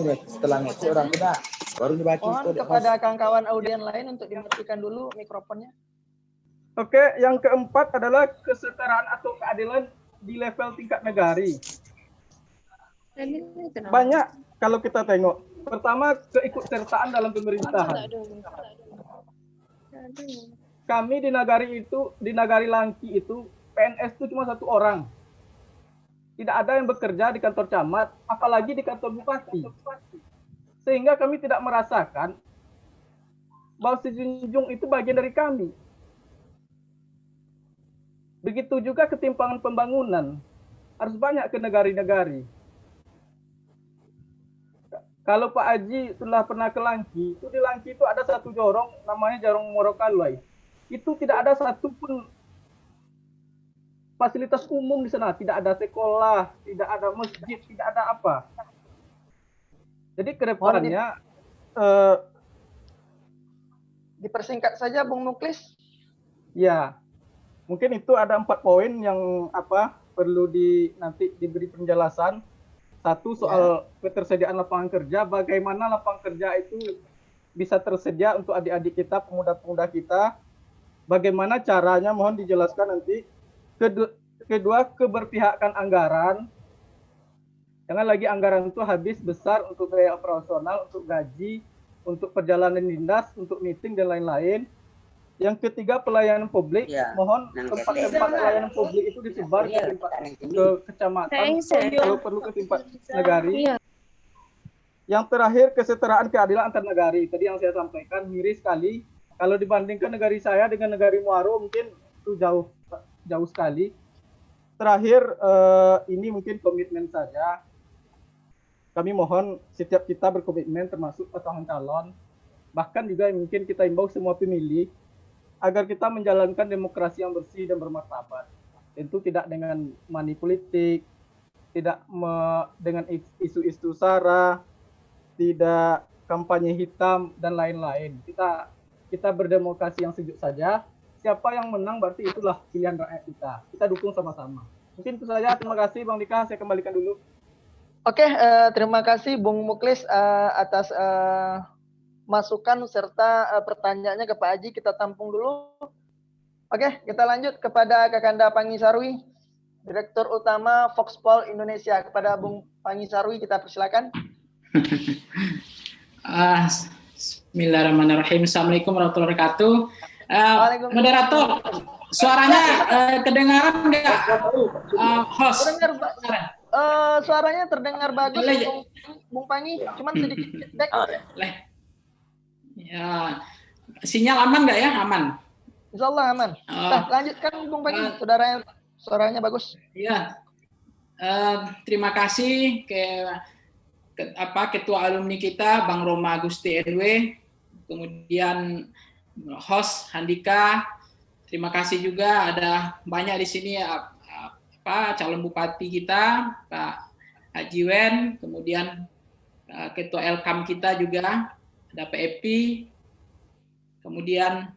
orang kita baru dibaca. Mohon kepada kawan-kawan audien lain untuk dimatikan dulu mikrofonnya. Oke, yang keempat adalah kesetaraan atau keadilan di level tingkat negari. Banyak kalau kita tengok. Pertama, keikutsertaan dalam pemerintahan. kami di Nagari Langki itu PNS itu cuma 1 orang. Tidak ada yang bekerja di kantor camat, apalagi di kantor bupati. Sehingga kami tidak merasakan bahwa Sijunjung itu bagian dari kami. Begitu juga ketimpangan pembangunan. Harus banyak ke negari-negari. Kalau Pak Haji sudah pernah ke Langki, itu di Langki itu ada satu jorong, namanya Jorong Morokalwai. Itu tidak ada satupun fasilitas umum di sana. Tidak ada sekolah, tidak ada masjid, tidak ada apa. Jadi ke depannya dipersingkat saja Bung Muklis. ya, mungkin itu ada 4 poin yang perlu nanti diberi penjelasan. Satu, soal ketersediaan lapangan kerja, bagaimana lapangan kerja itu bisa tersedia untuk adik-adik kita, pemuda-pemuda kita. Bagaimana caranya, mohon dijelaskan nanti. Kedua, keberpihakan anggaran. Jangan lagi anggaran itu habis besar untuk biaya operasional, untuk gaji, untuk perjalanan dinas, untuk meeting dan lain-lain. Yang ketiga, pelayanan publik. Mohon tempat-tempat pelayanan publik itu disebar ke kecamatan, kalau perlu ke tempat negari. Yang terakhir, kesetaraan keadilan antar negari. Tadi yang saya sampaikan miris sekali. Kalau dibandingkan negari saya dengan negari Muaro, mungkin itu jauh sekali. Terakhir, ini mungkin komitmen saja. Kami mohon setiap kita berkomitmen, termasuk pasangan calon, bahkan juga mungkin kita imbau semua pemilih, agar kita menjalankan demokrasi yang bersih dan bermartabat. Tentu tidak dengan money politik, tidak dengan isu-isu sara, tidak kampanye hitam, dan lain-lain. Kita berdemokrasi yang sejuk saja. Siapa yang menang berarti itulah pilihan rakyat kita. Kita dukung sama-sama. Mungkin itu saja. Terima kasih Bang Dika. Saya kembalikan dulu. Oke, terima kasih Bung Muklis atas masukan serta pertanyaannya ke Pak Haji. Kita tampung dulu. Oke, kita lanjut kepada Kakanda Pangisarwi, Direktur Utama Foxpol Indonesia. Kepada Bung Pangisarwi kita persilakan. Bismillahirrahmanirrahim. Assalamualaikum warahmatullahi wabarakatuh. Moderator, suaranya kedengaran nggak? Host. Suaranya terdengar bagus, Bung Pangi, cuman sedikit feedback. Ya, sinyal aman nggak ya? Aman. Insya Allah aman. Nah, lanjutkan Bung Pangi, suaranya bagus. Iya. Terima kasih Ketua alumni kita Bang Roma Agusti NW, kemudian host Handika. Terima kasih juga ada banyak di sini calon bupati kita Pak Haji Wen, kemudian Ketua Elkam kita juga ada Pak Epi, kemudian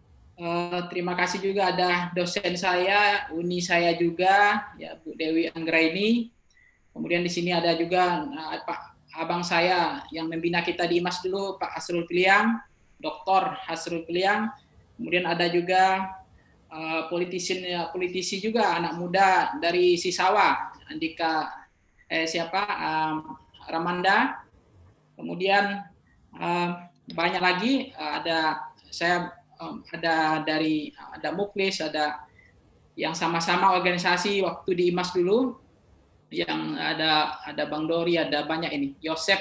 terima kasih juga ada dosen saya, uni saya juga ya Bu Dewi Anggraini, kemudian di sini ada juga Pak abang saya yang membina kita di IMAS dulu, Pak Hasrul Piliang, Dr. Hasrul Piliang, kemudian ada juga politisi juga anak muda dari Sisawa, Andika Ramanda, kemudian banyak lagi ada Muklis, ada yang sama-sama organisasi waktu di IMAS dulu, yang ada Bang Dori, ada banyak ini, Yosep,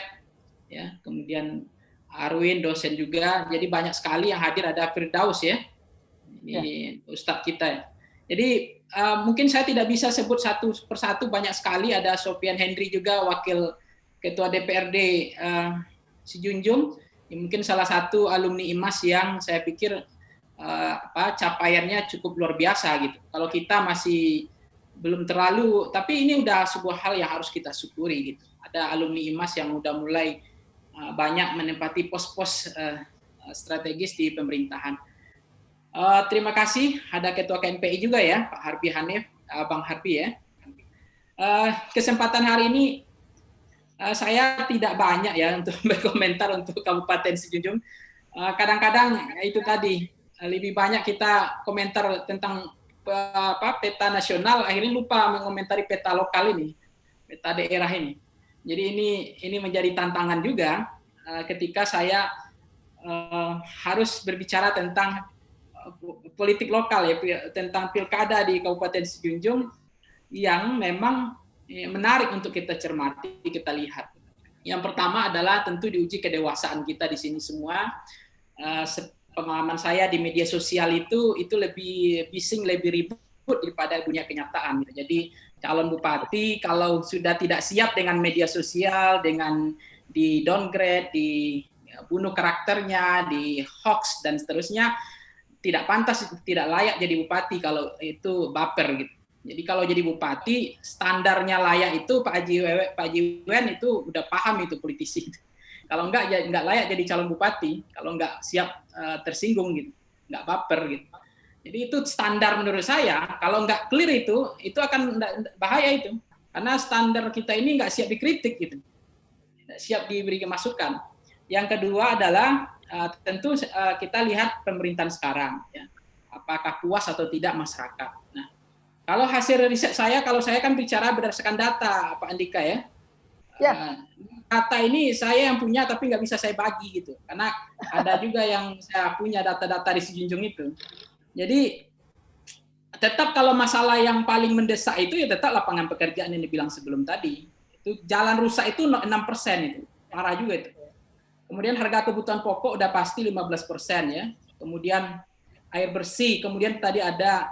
ya, kemudian Arwin, dosen juga, jadi banyak sekali yang hadir, ada Firdaus ya, ini Ustadz kita ya. Jadi mungkin saya tidak bisa sebut satu persatu, banyak sekali, ada Sofian Hendri juga, wakil ketua DPRD Sijunjung, mungkin salah satu alumni IMAS yang saya pikir capaiannya cukup luar biasa gitu. Kalau kita masih belum terlalu, tapi ini udah sebuah hal yang harus kita syukuri gitu. Ada alumni IMAS yang udah mulai banyak menempati pos-pos strategis di pemerintahan. Terima kasih, ada Ketua KNPI juga ya, Pak Harbi Hanif, Bang Harbi ya. Kesempatan hari ini saya tidak banyak ya untuk berkomentar untuk Kabupaten Sijunjung. Kadang-kadang itu tadi lebih banyak kita komentar tentang peta nasional, akhirnya lupa mengomentari peta lokal ini, peta daerah ini. Jadi ini menjadi tantangan juga ketika saya harus berbicara tentang politik lokal ya, tentang pilkada di Kabupaten Sijunjung yang memang menarik untuk kita cermati, kita lihat. Yang pertama adalah tentu diuji kedewasaan kita di sini semua. Pengalaman saya di media sosial itu lebih bising, lebih ribut daripada dunia kenyataan. Jadi calon bupati kalau sudah tidak siap dengan media sosial, dengan di downgrade, dibunuh karakternya, di hoax dan seterusnya, tidak pantas, tidak layak jadi bupati kalau itu baper gitu. Jadi kalau jadi bupati standarnya layak itu Pak Haji Wen itu udah paham itu politisi. Kalau enggak layak jadi calon bupati, kalau enggak siap tersinggung gitu, enggak baper gitu. Jadi itu standar menurut saya. Kalau enggak clear itu akan bahaya itu, karena standar kita ini enggak siap dikritik gitu, enggak siap diberi masukan. Yang kedua adalah tentu kita lihat pemerintahan sekarang, ya. Apakah puas atau tidak masyarakat. Nah, kalau hasil riset saya, kalau saya kan bicara berdasarkan data, Pak Andika ya. Ya. Data ini saya yang punya tapi nggak bisa saya bagi gitu, karena ada juga yang saya punya data-data di Sijunjung itu. Jadi tetap kalau masalah yang paling mendesak itu ya tetap lapangan pekerjaan yang dibilang sebelum tadi. Itu jalan rusak itu 6% itu, parah juga itu. Kemudian harga kebutuhan pokok udah pasti 15% ya. Kemudian air bersih, kemudian tadi ada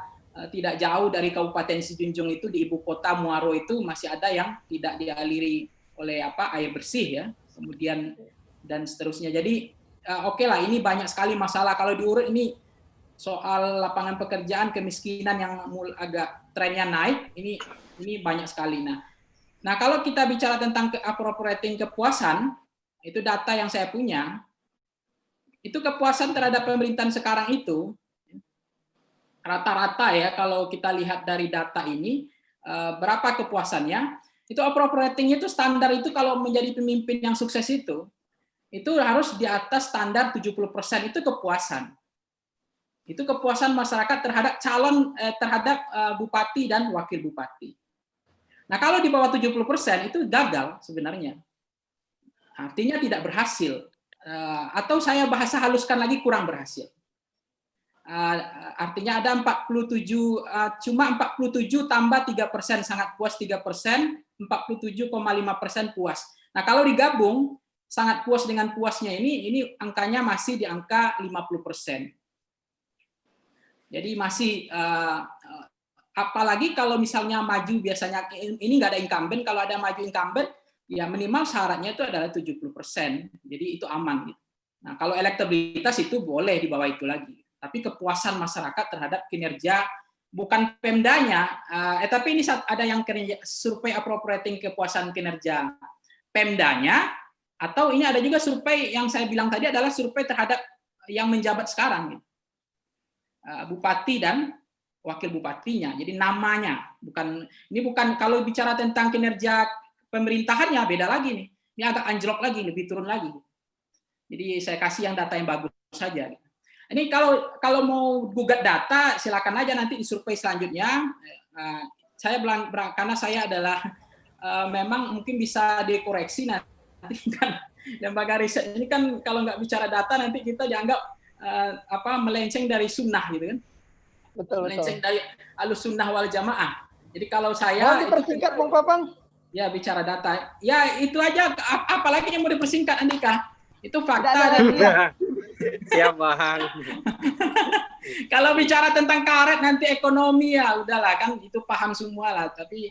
tidak jauh dari Kabupaten Sijunjung itu di ibu kota Muaro itu masih ada yang tidak dialiri oleh air bersih ya, kemudian dan seterusnya. Jadi oke lah, ini banyak sekali masalah kalau diurut ini soal lapangan pekerjaan, kemiskinan yang agak trennya naik, ini banyak sekali. Nah kalau kita bicara tentang appropriating kepuasan, itu data yang saya punya, itu kepuasan terhadap pemerintahan sekarang itu rata-rata ya, kalau kita lihat dari data ini berapa kepuasannya. Itu appropriating itu standar itu kalau menjadi pemimpin yang sukses itu harus di atas standar 70%, itu kepuasan. Itu kepuasan masyarakat terhadap calon terhadap bupati dan wakil bupati. Nah, kalau di bawah 70% itu gagal sebenarnya. Artinya tidak berhasil. Atau saya bahasa haluskan lagi, kurang berhasil. Artinya ada 47, cuma 47 tambah 3% sangat puas 3%, 47,5% puas. Nah kalau digabung sangat puas dengan puasnya ini angkanya masih di angka 50%. Jadi masih apalagi kalau misalnya maju, biasanya ini nggak ada incumbent, kalau ada maju incumbent ya minimal syaratnya itu adalah 70%. Jadi itu aman gitu. Nah kalau elektabilitas itu boleh di bawah itu lagi. Tapi kepuasan masyarakat terhadap kinerja, bukan Pemdanya, tapi ini ada yang survei appropriating kepuasan kinerja Pemdanya, atau ini ada juga survei yang saya bilang tadi adalah survei terhadap yang menjabat sekarang, bupati dan wakil bupatinya. Jadi namanya, ini bukan kalau bicara tentang kinerja pemerintahannya beda lagi nih. Ini agak anjlok lagi, lebih turun lagi. Jadi saya kasih yang data yang bagus saja. Ini kalau mau gugat data, silakan aja nanti di survei selanjutnya. Saya bilang karena saya adalah memang mungkin bisa dikoreksi nanti kan lembaga riset ini kan kalau nggak bicara data nanti kita dianggap melenceng dari sunnah gitu kan. Betul. Melenceng dari alus sunnah wal jamaah. Jadi kalau saya dipersingkat Bung Papang. Ya bicara data. Ya itu aja. Apalagi yang mau dipersingkat Andika. Itu fakta. Siap Bang. Kalau bicara tentang karet nanti ekonomi ya udahlah kan itu paham semua lah. Tapi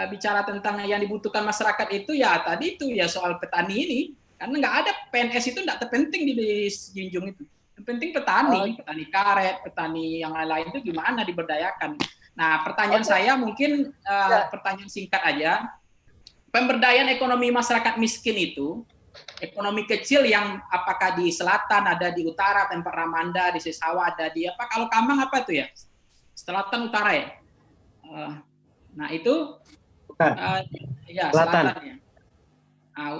bicara tentang yang dibutuhkan masyarakat itu ya tadi itu ya soal petani ini. Karena nggak ada PNS itu nggak terpenting di Sijunjung itu. Yang penting petani, petani karet, petani yang lain itu gimana diberdayakan. Nah pertanyaan saya mungkin pertanyaan singkat aja. Pemberdayaan ekonomi masyarakat miskin itu ekonomi kecil yang apakah di selatan, ada di utara, tempat Ramanda, di Sisawa, ada di kalau Kamang apa tuh ya? Selatan utara ya? Nah itu ya selatannya.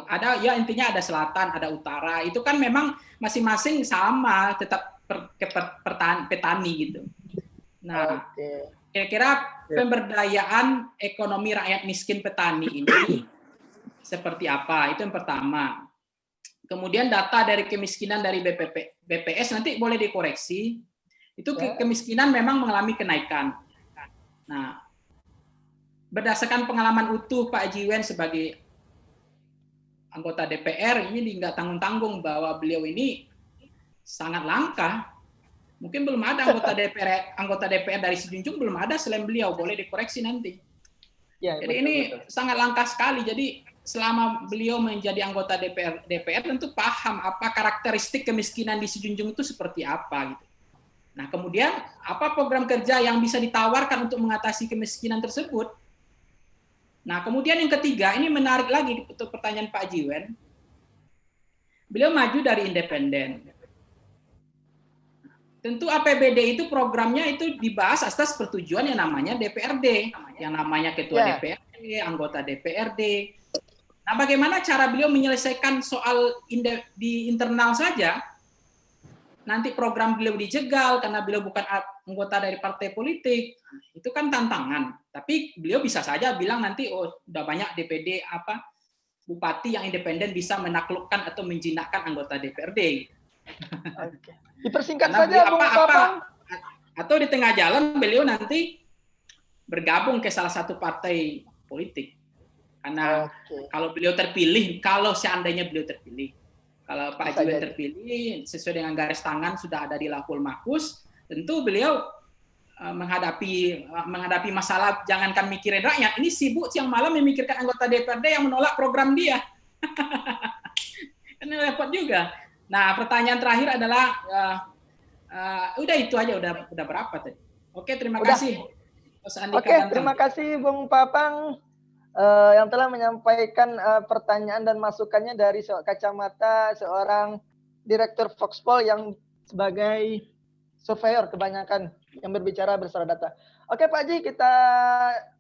Ada ya intinya ada selatan, ada utara. Itu kan memang masing-masing sama, tetap petani gitu. Nah, kira-kira pemberdayaan ekonomi rakyat miskin petani ini seperti apa? Itu yang pertama. Kemudian data dari kemiskinan dari BPS nanti boleh dikoreksi. Itu Ya. kemiskinan memang mengalami kenaikan. Nah, berdasarkan pengalaman utuh Pak Haji Wen sebagai anggota DPR, ini nggak tanggung-tanggung bahwa beliau ini sangat langka. Mungkin belum ada anggota DPR dari Sijunjung, belum ada selain beliau, boleh dikoreksi nanti. Ya, Jadi betul, ini betul. sangat langka sekali. Jadi selama beliau menjadi anggota DPR tentu paham apa karakteristik kemiskinan di Sijunjung itu seperti apa gitu. Nah, kemudian apa program kerja yang bisa ditawarkan untuk mengatasi kemiskinan tersebut? Nah, kemudian yang ketiga, ini menarik lagi untuk pertanyaan Pak Haji Wen. Beliau maju dari independen. Tentu APBD itu programnya itu dibahas atas persetujuan yang namanya DPRD, yang namanya ketua DPRD, anggota DPRD. Nah, bagaimana cara beliau menyelesaikan soal di internal saja? Nanti program beliau dijegal karena beliau bukan anggota dari partai politik. Itu kan tantangan. Tapi beliau bisa saja bilang nanti, oh, udah banyak DPD bupati yang independen bisa menaklukkan atau menjinakkan anggota DPRD. Oke. Dipersingkat Karena saja, Bung Papang. Atau di tengah jalan beliau nanti bergabung ke salah satu partai politik. Karena kalau beliau terpilih, kalau seandainya beliau terpilih, kalau Pak Haji Wen terpilih sesuai dengan garis tangan sudah ada di Lauhul Mahfuz, tentu beliau menghadapi masalah, jangankan mikirin rakyat, ini sibuk siang malam memikirkan anggota DPRD yang menolak program dia. Ini repot juga. Nah, pertanyaan terakhir adalah, udah itu aja, udah berapa tadi? Oke, terima kasih. Oke, terima kasih Bung Papang yang telah menyampaikan pertanyaan dan masukannya dari kacamata seorang direktur Foxpol yang sebagai surveyor kebanyakan yang berbicara berdasarkan data. Oke Pak Haji, kita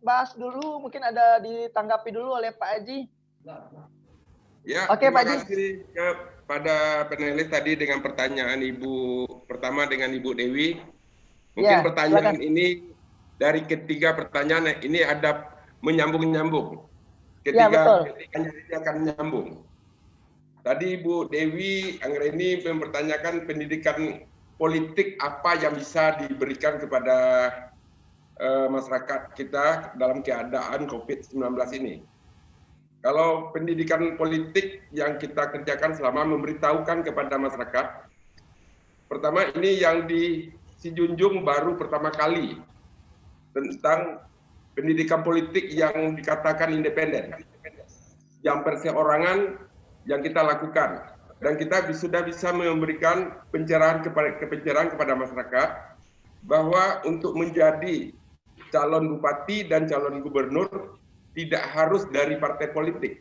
bahas dulu, mungkin ada ditanggapi dulu oleh Pak Haji. Ya, oke, terima Pak Haji. kasih kepada panelis tadi dengan pertanyaan pertama dengan Ibu Dewi. Mungkin pertanyaan ini dari ketiga pertanyaan ini ada menyambung-nyambung. Ketiganya akan menyambung. Tadi Ibu Dewi Anggreni mempertanyakan pendidikan politik apa yang bisa diberikan kepada masyarakat kita dalam keadaan COVID-19 ini. Kalau pendidikan politik yang kita kerjakan selama memberitahukan kepada masyarakat, pertama ini yang di Sijunjung baru pertama kali tentang pendidikan politik yang dikatakan independen, yang perseorangan yang kita lakukan, dan kita sudah bisa memberikan pencerahan kepada masyarakat bahwa untuk menjadi calon bupati dan calon gubernur tidak harus dari partai politik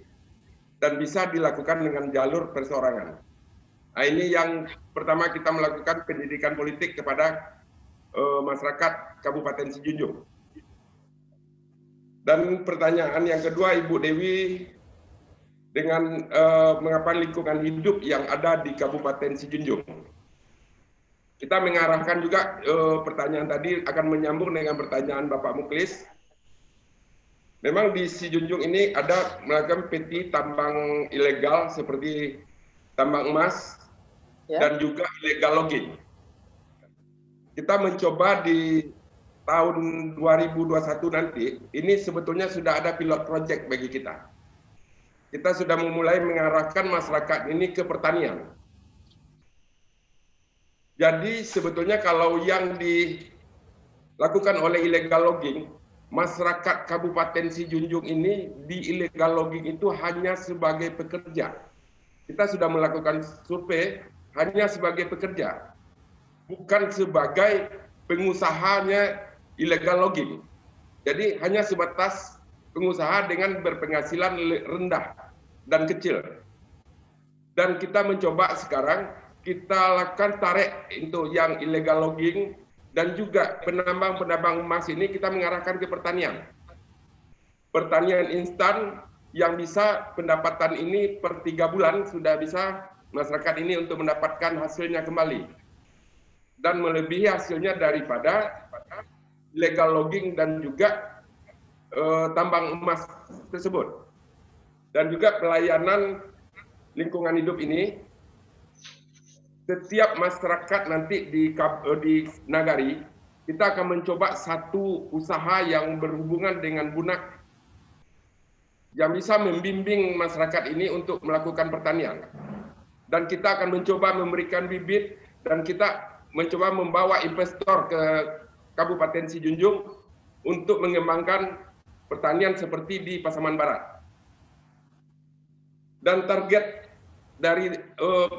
dan bisa dilakukan dengan jalur perseorangan. Nah, ini yang pertama kita melakukan pendidikan politik kepada masyarakat Kabupaten Sijunjung. Dan pertanyaan yang kedua Ibu Dewi dengan mengapa lingkungan hidup yang ada di Kabupaten Sijunjung. Kita mengarahkan juga pertanyaan tadi akan menyambung dengan pertanyaan Bapak Muklis. Memang di Sijunjung ini ada melakukan PT tambang ilegal seperti tambang emas dan juga illegal logging. Kita mencoba di tahun 2021 nanti, ini sebetulnya sudah ada pilot project bagi kita. Kita sudah memulai mengarahkan masyarakat ini ke pertanian. Jadi sebetulnya kalau yang dilakukan oleh illegal logging, masyarakat Kabupaten Sijunjung ini di illegal logging itu hanya sebagai pekerja. Kita sudah melakukan survei hanya sebagai pekerja, bukan sebagai pengusahanya illegal logging. Jadi hanya sebatas pengusaha dengan berpenghasilan rendah dan kecil. Dan kita mencoba sekarang, kita lakukan tarik untuk yang illegal logging, dan juga penambang-penambang emas ini kita mengarahkan ke pertanian. Pertanian instan yang bisa pendapatan ini per 3 bulan sudah bisa masyarakat ini untuk mendapatkan hasilnya kembali. Dan melebihi hasilnya daripada illegal logging dan juga tambang emas tersebut. Dan juga pelayanan lingkungan hidup ini setiap masyarakat nanti di Nagari, kita akan mencoba satu usaha yang berhubungan dengan Bunak yang bisa membimbing masyarakat ini untuk melakukan pertanian. Dan kita akan mencoba memberikan bibit dan kita mencoba membawa investor ke Kabupaten Sijunjung untuk mengembangkan pertanian seperti di Pasaman Barat. Dan target dari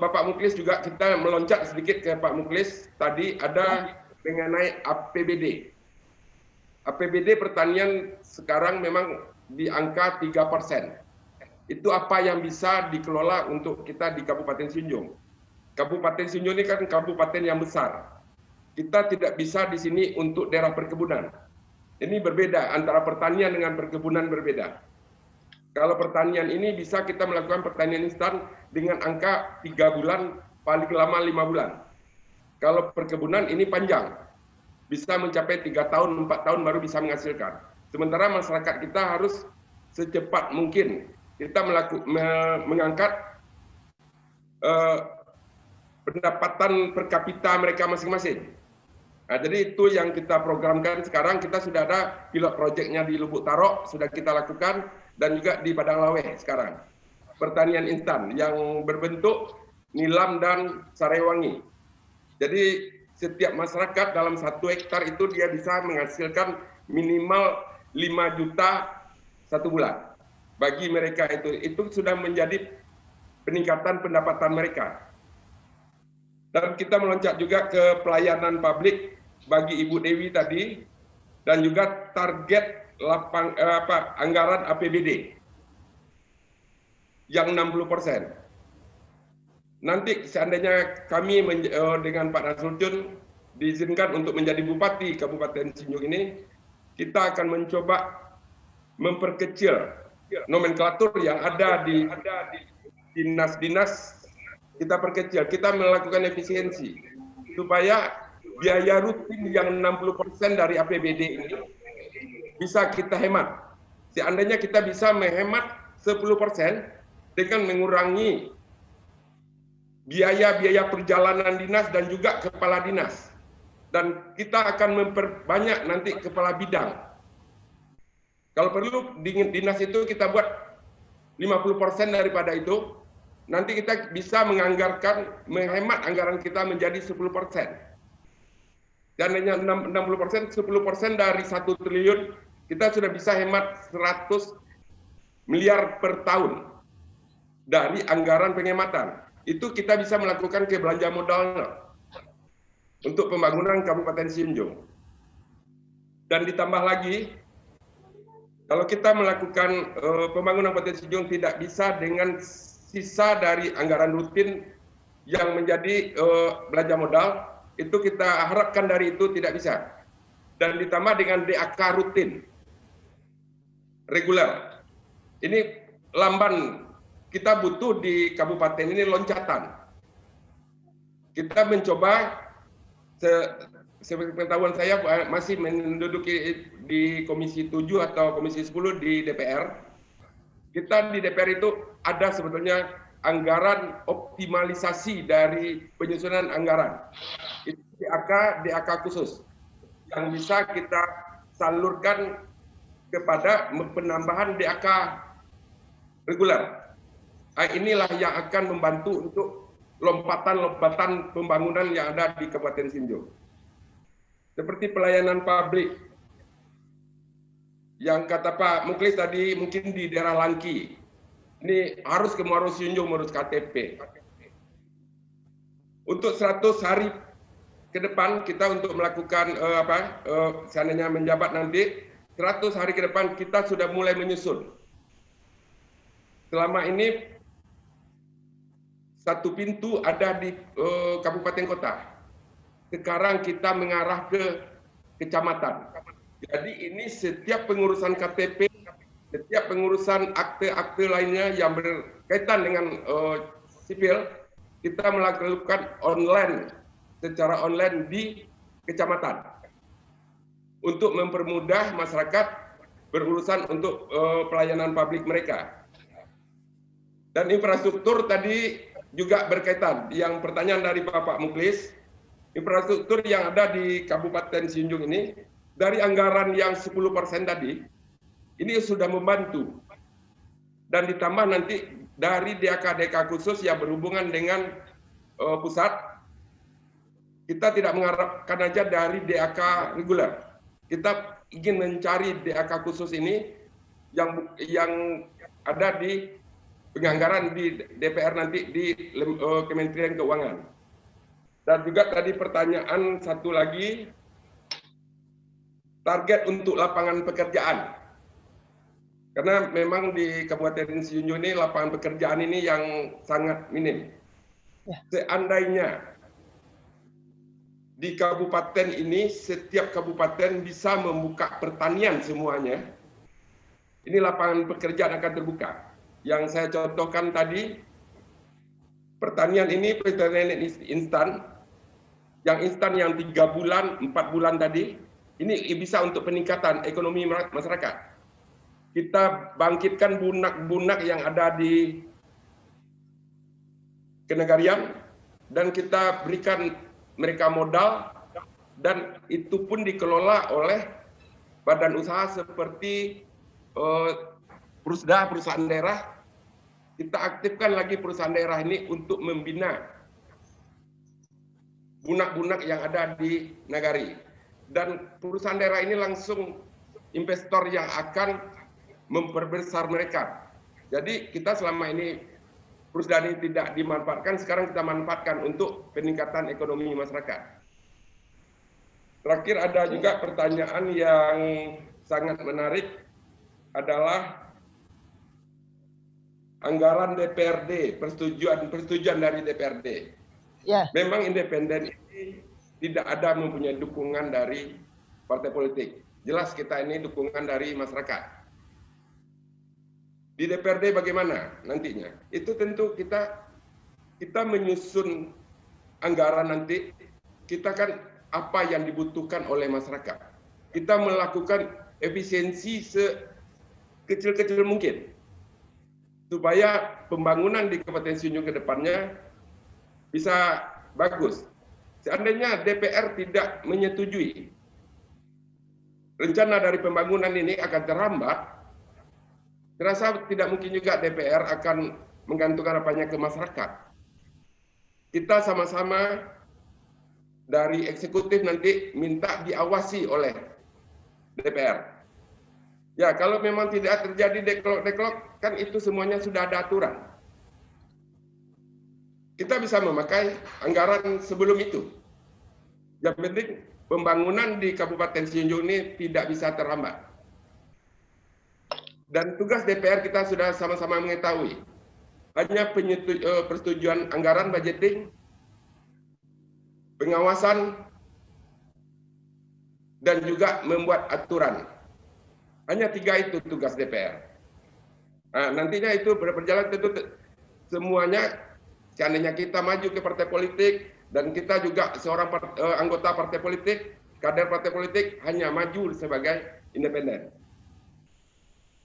Bapak Muklis juga kita meloncat sedikit ke Pak Muklis. Tadi ada mengenai APBD. APBD pertanian sekarang memang di angka 3%. Itu apa yang bisa dikelola untuk kita di Kabupaten Sijunjung. Kabupaten Sijunjung ini kan kabupaten yang besar. Kita tidak bisa di sini untuk daerah perkebunan. Ini berbeda, antara pertanian dengan perkebunan berbeda. Kalau pertanian ini bisa kita melakukan pertanian instan dengan angka 3 bulan, paling lama 5 bulan. Kalau perkebunan ini panjang, bisa mencapai 3 tahun, 4 tahun baru bisa menghasilkan. Sementara masyarakat kita harus secepat mungkin kita mengangkat pendapatan per kapita mereka masing-masing. Nah, jadi itu yang kita programkan sekarang. Kita sudah ada pilot projectnya di Lubuk Tarok, sudah kita lakukan, dan juga di Padang Lawe sekarang. Pertanian instan yang berbentuk nilam dan sarewangi. Jadi setiap masyarakat dalam 1 hektar itu dia bisa menghasilkan minimal 5 juta 1 bulan. Bagi mereka itu sudah menjadi peningkatan pendapatan mereka. Dan kita meloncat juga ke pelayanan publik bagi Ibu Dewi tadi, dan juga target anggaran APBD yang 60%. Nanti seandainya kami dengan Pak Nasruddin diizinkan untuk menjadi Bupati Kabupaten Sijunjung ini, kita akan mencoba memperkecil nomenklatur yang ada di dinas-dinas. Kita perkecil, kita melakukan efisiensi supaya biaya rutin yang 60% dari APBD ini bisa kita hemat. Seandainya kita bisa menghemat 10% dengan mengurangi biaya-biaya perjalanan dinas dan juga kepala dinas. Dan kita akan memperbanyak nanti kepala bidang. Kalau perlu dinas itu kita buat 50% daripada itu. Nanti kita bisa menghemat anggaran kita menjadi 10%. Dan hanya 60%, 10% dari 1 triliun, kita sudah bisa hemat 100 miliar per tahun dari anggaran penghematan. Itu kita bisa melakukan ke belanja modal untuk pembangunan Kabupaten Sijunjung. Dan ditambah lagi, kalau kita melakukan pembangunan Kabupaten Sijunjung tidak bisa dengan sisa dari anggaran rutin yang menjadi belanja modal, itu kita harapkan dari itu tidak bisa. Dan ditambah dengan DAK rutin, reguler. Ini lamban, kita butuh di kabupaten ini loncatan. Kita mencoba, seperti pengetahuan saya masih menduduki di Komisi 7 atau Komisi 10 di DPR. Kita di DPR itu ada sebetulnya anggaran optimalisasi dari penyusunan anggaran. Itu DAK khusus yang bisa kita salurkan kepada penambahan DAK reguler. Nah, inilah yang akan membantu untuk lompatan-lompatan pembangunan yang ada di Kabupaten Sijunjung. Seperti pelayanan publik yang kata Pak Muklis tadi, mungkin di daerah Langki. Ini harus ke Muaro Sijunjung mengurus KTP. Untuk 100 hari ke depan kita untuk melakukan seandainya menjabat nanti, 100 hari ke depan kita sudah mulai menyusun. Selama ini 1 pintu ada di kabupaten kota. Sekarang kita mengarah ke kecamatan. Jadi ini setiap pengurusan KTP, setiap pengurusan akte-akte lainnya yang berkaitan dengan sipil, kita melakukan secara online di kecamatan untuk mempermudah masyarakat berurusan untuk pelayanan publik mereka. Dan infrastruktur tadi juga berkaitan. Yang pertanyaan dari Bapak Muklis, infrastruktur yang ada di Kabupaten Sijunjung ini, dari anggaran yang 10% tadi, ini sudah membantu. Dan ditambah nanti dari DAK-DAK khusus yang berhubungan dengan pusat, kita tidak mengharapkan aja dari DAK reguler. Kita ingin mencari DAK khusus ini yang ada di penganggaran di DPR nanti di Kementerian Keuangan. Dan juga tadi pertanyaan satu lagi, target untuk lapangan pekerjaan. Karena memang di Kabupaten Sijunjung ini lapangan pekerjaan ini yang sangat minim. Seandainya di kabupaten ini setiap kabupaten bisa membuka pertanian semuanya, ini lapangan pekerjaan akan terbuka. Yang saya contohkan tadi, pertanian ini pertanian instan, yang instan yang 3 bulan, 4 bulan tadi, ini bisa untuk peningkatan ekonomi masyarakat. Kita bangkitkan bunak-bunak yang ada di kenegarian, dan kita berikan mereka modal, dan itu pun dikelola oleh badan usaha seperti perusahaan daerah. Kita aktifkan lagi perusahaan daerah ini untuk membina bunak-bunak yang ada di nagari. Dan perusahaan daerah ini langsung investor yang akan memperbesar mereka. Jadi kita selama ini perusahaan ini tidak dimanfaatkan, sekarang kita manfaatkan untuk peningkatan ekonomi masyarakat. Terakhir ada juga pertanyaan yang sangat menarik adalah anggaran DPRD, persetujuan dari DPRD. Memang independen ini tidak ada mempunyai dukungan dari partai politik. Jelas kita ini dukungan dari masyarakat. Di DPRD bagaimana nantinya? Itu tentu kita menyusun anggaran nanti, kita kan apa yang dibutuhkan oleh masyarakat. Kita melakukan efisiensi sekecil-kecil mungkin, supaya pembangunan di Kabupaten Sijunjung ke depannya bisa bagus. Seandainya DPR tidak menyetujui rencana dari pembangunan ini akan terhambat, saya rasa tidak mungkin juga DPR akan menggantungkan apanya ke masyarakat. Kita sama-sama dari eksekutif nanti minta diawasi oleh DPR. Ya, kalau memang tidak terjadi deklok-deklok, kan itu semuanya sudah ada aturan. Kita bisa memakai anggaran sebelum itu. Yang penting pembangunan di Kabupaten Sijunjung ini tidak bisa terhambat. Dan tugas DPR kita sudah sama-sama mengetahui. Hanya persetujuan anggaran budgeting, pengawasan, dan juga membuat aturan. Hanya 3 itu tugas DPR. Nah, nantinya itu berjalan tentu semuanya, seandainya kita maju ke partai politik, dan kita juga seorang anggota partai politik, kader partai politik, hanya maju sebagai independen.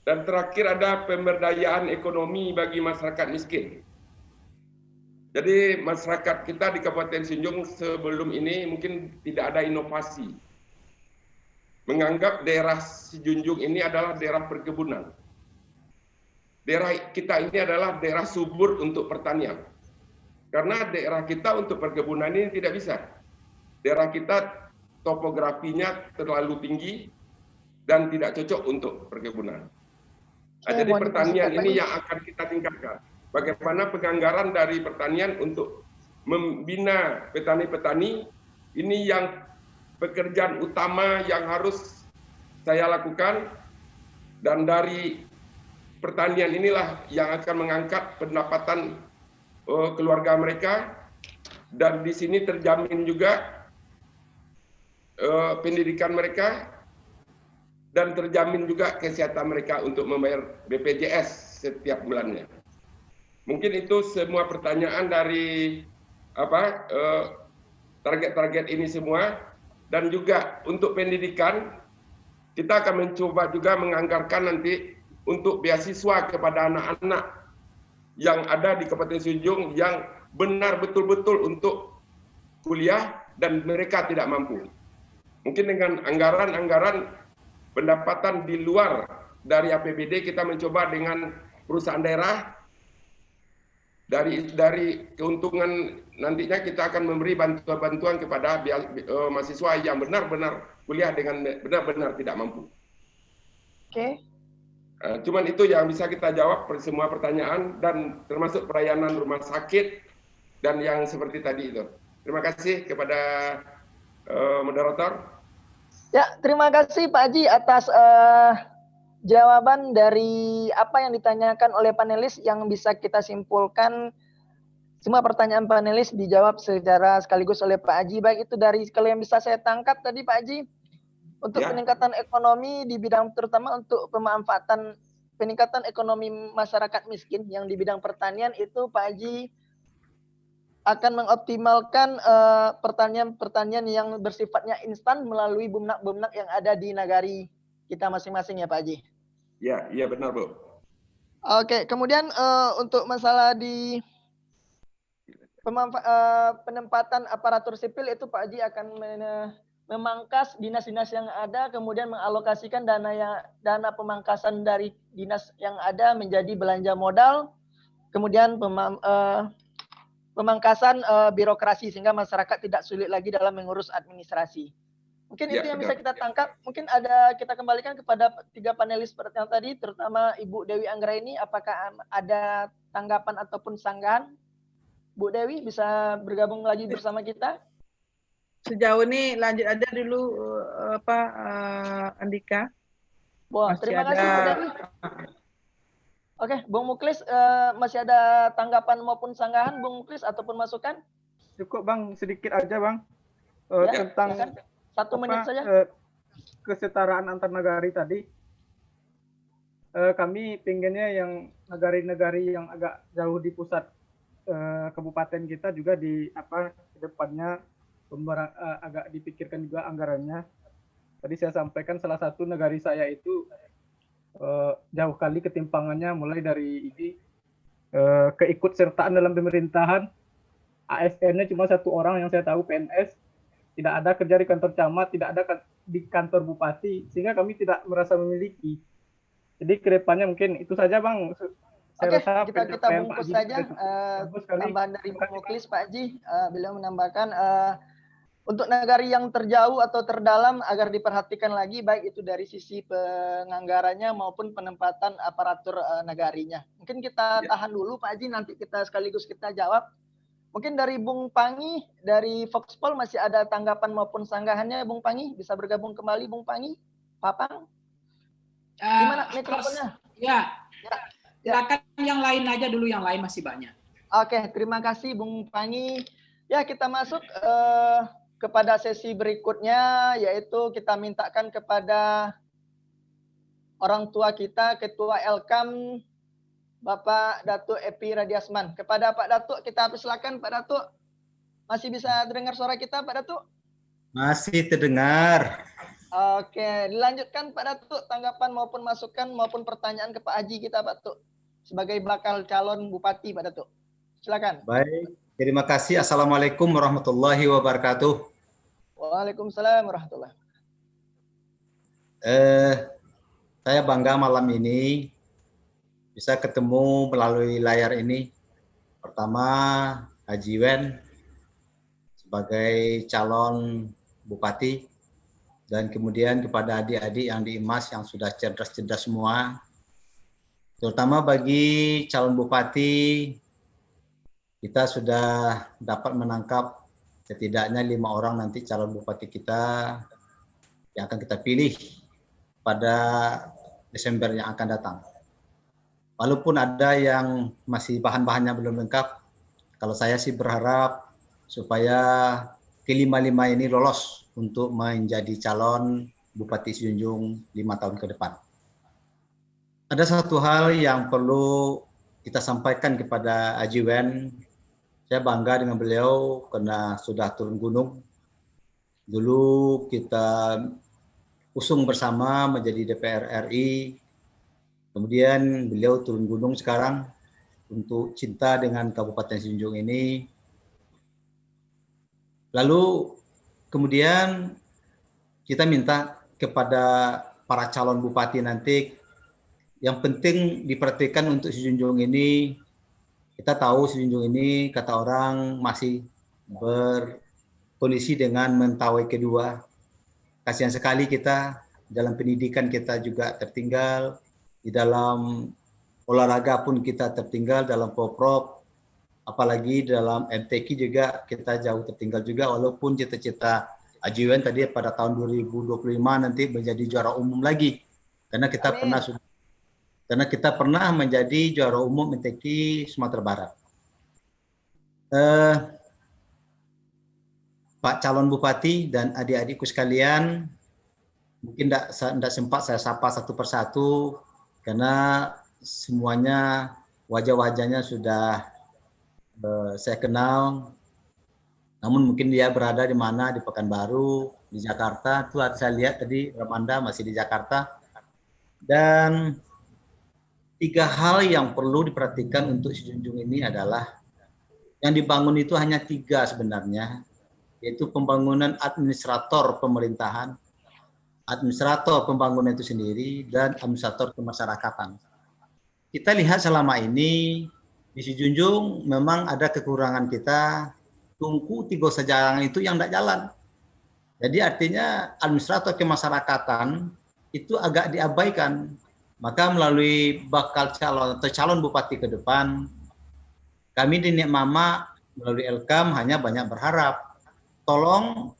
Dan terakhir ada pemberdayaan ekonomi bagi masyarakat miskin. Jadi masyarakat kita di Kabupaten Sijunjung sebelum ini mungkin tidak ada inovasi. Menganggap daerah Sijunjung ini adalah daerah perkebunan. Daerah kita ini adalah daerah subur untuk pertanian. Karena daerah kita untuk perkebunan ini tidak bisa. Daerah kita topografinya terlalu tinggi dan tidak cocok untuk perkebunan. Jadi pertanian ini yang akan kita tingkatkan. Bagaimana penganggaran dari pertanian untuk membina petani-petani, ini yang pekerjaan utama yang harus saya lakukan, dan dari pertanian inilah yang akan mengangkat pendapatan keluarga mereka, dan di sini terjamin juga pendidikan mereka, dan terjamin juga kesehatan mereka untuk membayar BPJS setiap bulannya. Mungkin itu semua pertanyaan dari target-target ini semua. Dan juga untuk pendidikan, kita akan mencoba juga menganggarkan nanti untuk beasiswa kepada anak-anak yang ada di Kabupaten Sijunjung yang benar betul-betul untuk kuliah dan mereka tidak mampu. Mungkin dengan anggaran-anggaran pendapatan di luar dari APBD kita mencoba dengan perusahaan daerah, dari keuntungan nantinya kita akan memberi bantuan-bantuan kepada mahasiswa yang benar-benar kuliah dengan benar-benar tidak mampu. Oke. Cuman itu yang bisa kita jawab semua pertanyaan dan termasuk pelayanan rumah sakit dan yang seperti tadi itu. Terima kasih kepada moderator. Ya, terima kasih Pak Haji atas jawaban dari apa yang ditanyakan oleh panelis, yang bisa kita simpulkan semua pertanyaan panelis dijawab secara sekaligus oleh Pak Haji. Baik itu dari kalau yang bisa saya tangkap tadi Pak Haji, untuk peningkatan ekonomi di bidang terutama untuk pemanfaatan peningkatan ekonomi masyarakat miskin yang di bidang pertanian itu Pak Haji akan mengoptimalkan pertanian yang bersifatnya instan melalui bumnak-bumnak yang ada di nagari kita masing-masing ya Pak Haji. Ya, iya benar Bu. Oke, kemudian untuk masalah di penempatan aparatur sipil itu Pak Haji akan memangkas dinas-dinas yang ada, kemudian mengalokasikan dana pemangkasan dari dinas yang ada menjadi belanja modal, kemudian pemangkasan birokrasi sehingga masyarakat tidak sulit lagi dalam mengurus administrasi. Mungkin itu yang bisa kita tangkap. Mungkin kita kembalikan kepada 3 panelis yang tadi, terutama Ibu Dewi Anggraini, apakah ada tanggapan ataupun sanggahan? Bu Dewi bisa bergabung lagi bersama kita? Sejauh ini lanjut aja dulu Andika. Wah, terima kasih Bu Dewi. Oke, Bung Muklis, masih ada tanggapan maupun sanggahan Bung Muklis ataupun masukan? Cukup Bang, sedikit aja Bang. Tentang silakan. 1 menit saja. Kesetaraan antar negari tadi. Kami pinginnya yang negari-negari yang agak jauh di pusat kabupaten kita juga di ke depannya agak dipikirkan juga anggarannya. Tadi saya sampaikan salah satu negari saya itu jauh kali ketimpangannya, mulai dari ini keikutsertaan dalam pemerintahan. ASN-nya cuma 1 orang yang saya tahu, PNS, tidak ada kerja di kantor camat, tidak ada di kantor bupati, sehingga kami tidak merasa memiliki. Jadi kedepannya mungkin itu saja Bang. Oke, kita bungkus saja tambahan dari Bung Muklis Pak Haji. Beliau menambahkan untuk negari yang terjauh atau terdalam agar diperhatikan lagi, baik itu dari sisi penganggarannya maupun penempatan aparatur negarinya. Mungkin kita tahan dulu Pak Haji, nanti kita sekaligus kita jawab. Mungkin dari Bung Pangi, dari Foxpol masih ada tanggapan maupun sanggahannya Bung Pangi? Bisa bergabung kembali Bung Pangi? Papang? Gimana mikrofonnya? Ya. Silakan yang lain aja dulu, yang lain masih banyak. Oke, terima kasih Bung Pangi. Ya, kita masuk kepada sesi berikutnya, yaitu kita mintakan kepada orang tua kita, Ketua Elkam, Bapak Datuk Epi Radiasman. Kepada Pak Datuk, kita persilakan Pak Datuk. Masih bisa dengar suara kita Pak Datuk? Masih terdengar. Oke, dilanjutkan Pak Datuk, tanggapan maupun masukan maupun pertanyaan ke Pak Haji kita Pak Datuk, sebagai bakal calon bupati Pak Datuk. Silakan. Baik, terima kasih. Assalamualaikum warahmatullahi wabarakatuh. Waalaikumsalam warahmatullahi wabarakatuh. Saya bangga malam ini bisa ketemu melalui layar ini. Pertama, Haji Wen sebagai calon bupati, dan kemudian kepada adik-adik yang di IMAS yang sudah cerdas-cerdas semua, terutama bagi calon bupati, kita sudah dapat menangkap setidaknya 5 orang nanti calon bupati kita yang akan kita pilih pada Desember yang akan datang. Walaupun ada yang masih bahan-bahannya belum lengkap, kalau saya sih berharap supaya kelima-lima ini lolos untuk menjadi calon Bupati Sijunjung 5 tahun ke depan. Ada satu hal yang perlu kita sampaikan kepada Haji Wen. Saya bangga dengan beliau karena sudah turun gunung. Dulu kita usung bersama menjadi DPR RI. Kemudian beliau turun gunung sekarang. untuk cinta dengan Kabupaten Sijunjung ini. Lalu kemudian kita minta kepada para calon bupati nanti, yang penting diperhatikan untuk Sijunjung ini. Kita tahu Sijunjung ini kata orang masih berkondisi dengan mentawai kedua. Kasihan sekali kita dalam pendidikan kita juga tertinggal, di dalam olahraga pun kita tertinggal, dalam poprov, apalagi dalam MTQ juga kita jauh tertinggal juga, walaupun cita-cita Ajiwen tadi pada tahun 2025 nanti menjadi juara umum lagi, karena kita pernah menjadi juara umum MTQ Sumatera Barat. Pak calon bupati dan adik-adikku sekalian, mungkin tidak sempat saya sapa satu persatu karena semuanya wajah-wajahnya sudah saya kenal. Namun mungkin dia berada di mana, di Pekanbaru, di Jakarta. Tuh saya lihat tadi Ramanda masih di Jakarta. Dan 3 hal yang perlu diperhatikan untuk Sijunjung ini adalah yang dibangun itu hanya 3 sebenarnya, yaitu pembangunan administrator pemerintahan, administrator pembangunan itu sendiri, dan administrator kemasyarakatan. Kita lihat selama ini di Sijunjung memang ada kekurangan kita, tungku 3 sejarangan itu yang tidak jalan. Jadi artinya administrator kemasyarakatan itu agak diabaikan. Maka melalui bakal calon atau calon bupati ke depan, kami di Nik Mama melalui Elkam hanya banyak berharap, tolong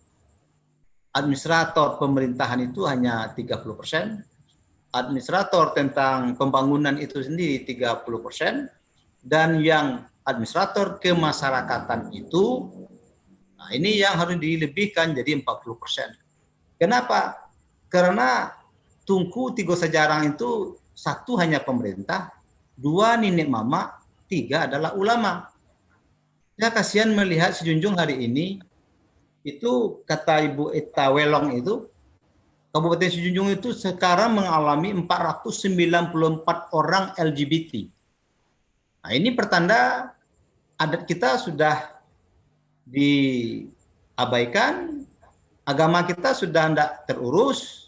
administrator pemerintahan itu hanya 30%, administrator tentang pembangunan itu sendiri 30%, dan yang administrator kemasyarakatan itu, nah ini yang harus dilebihkan jadi 40%. Kenapa? Karena tungku 3 sejarah itu 1 hanya pemerintah, 2 Nenek Mama, 3 adalah ulama. Saya kasihan melihat Sijunjung hari ini, itu kata Ibu Eta Welong itu, Kabupaten Sijunjung itu sekarang mengalami 494 orang LGBT. Nah ini pertanda adat kita sudah diabaikan, agama kita sudah tidak terurus,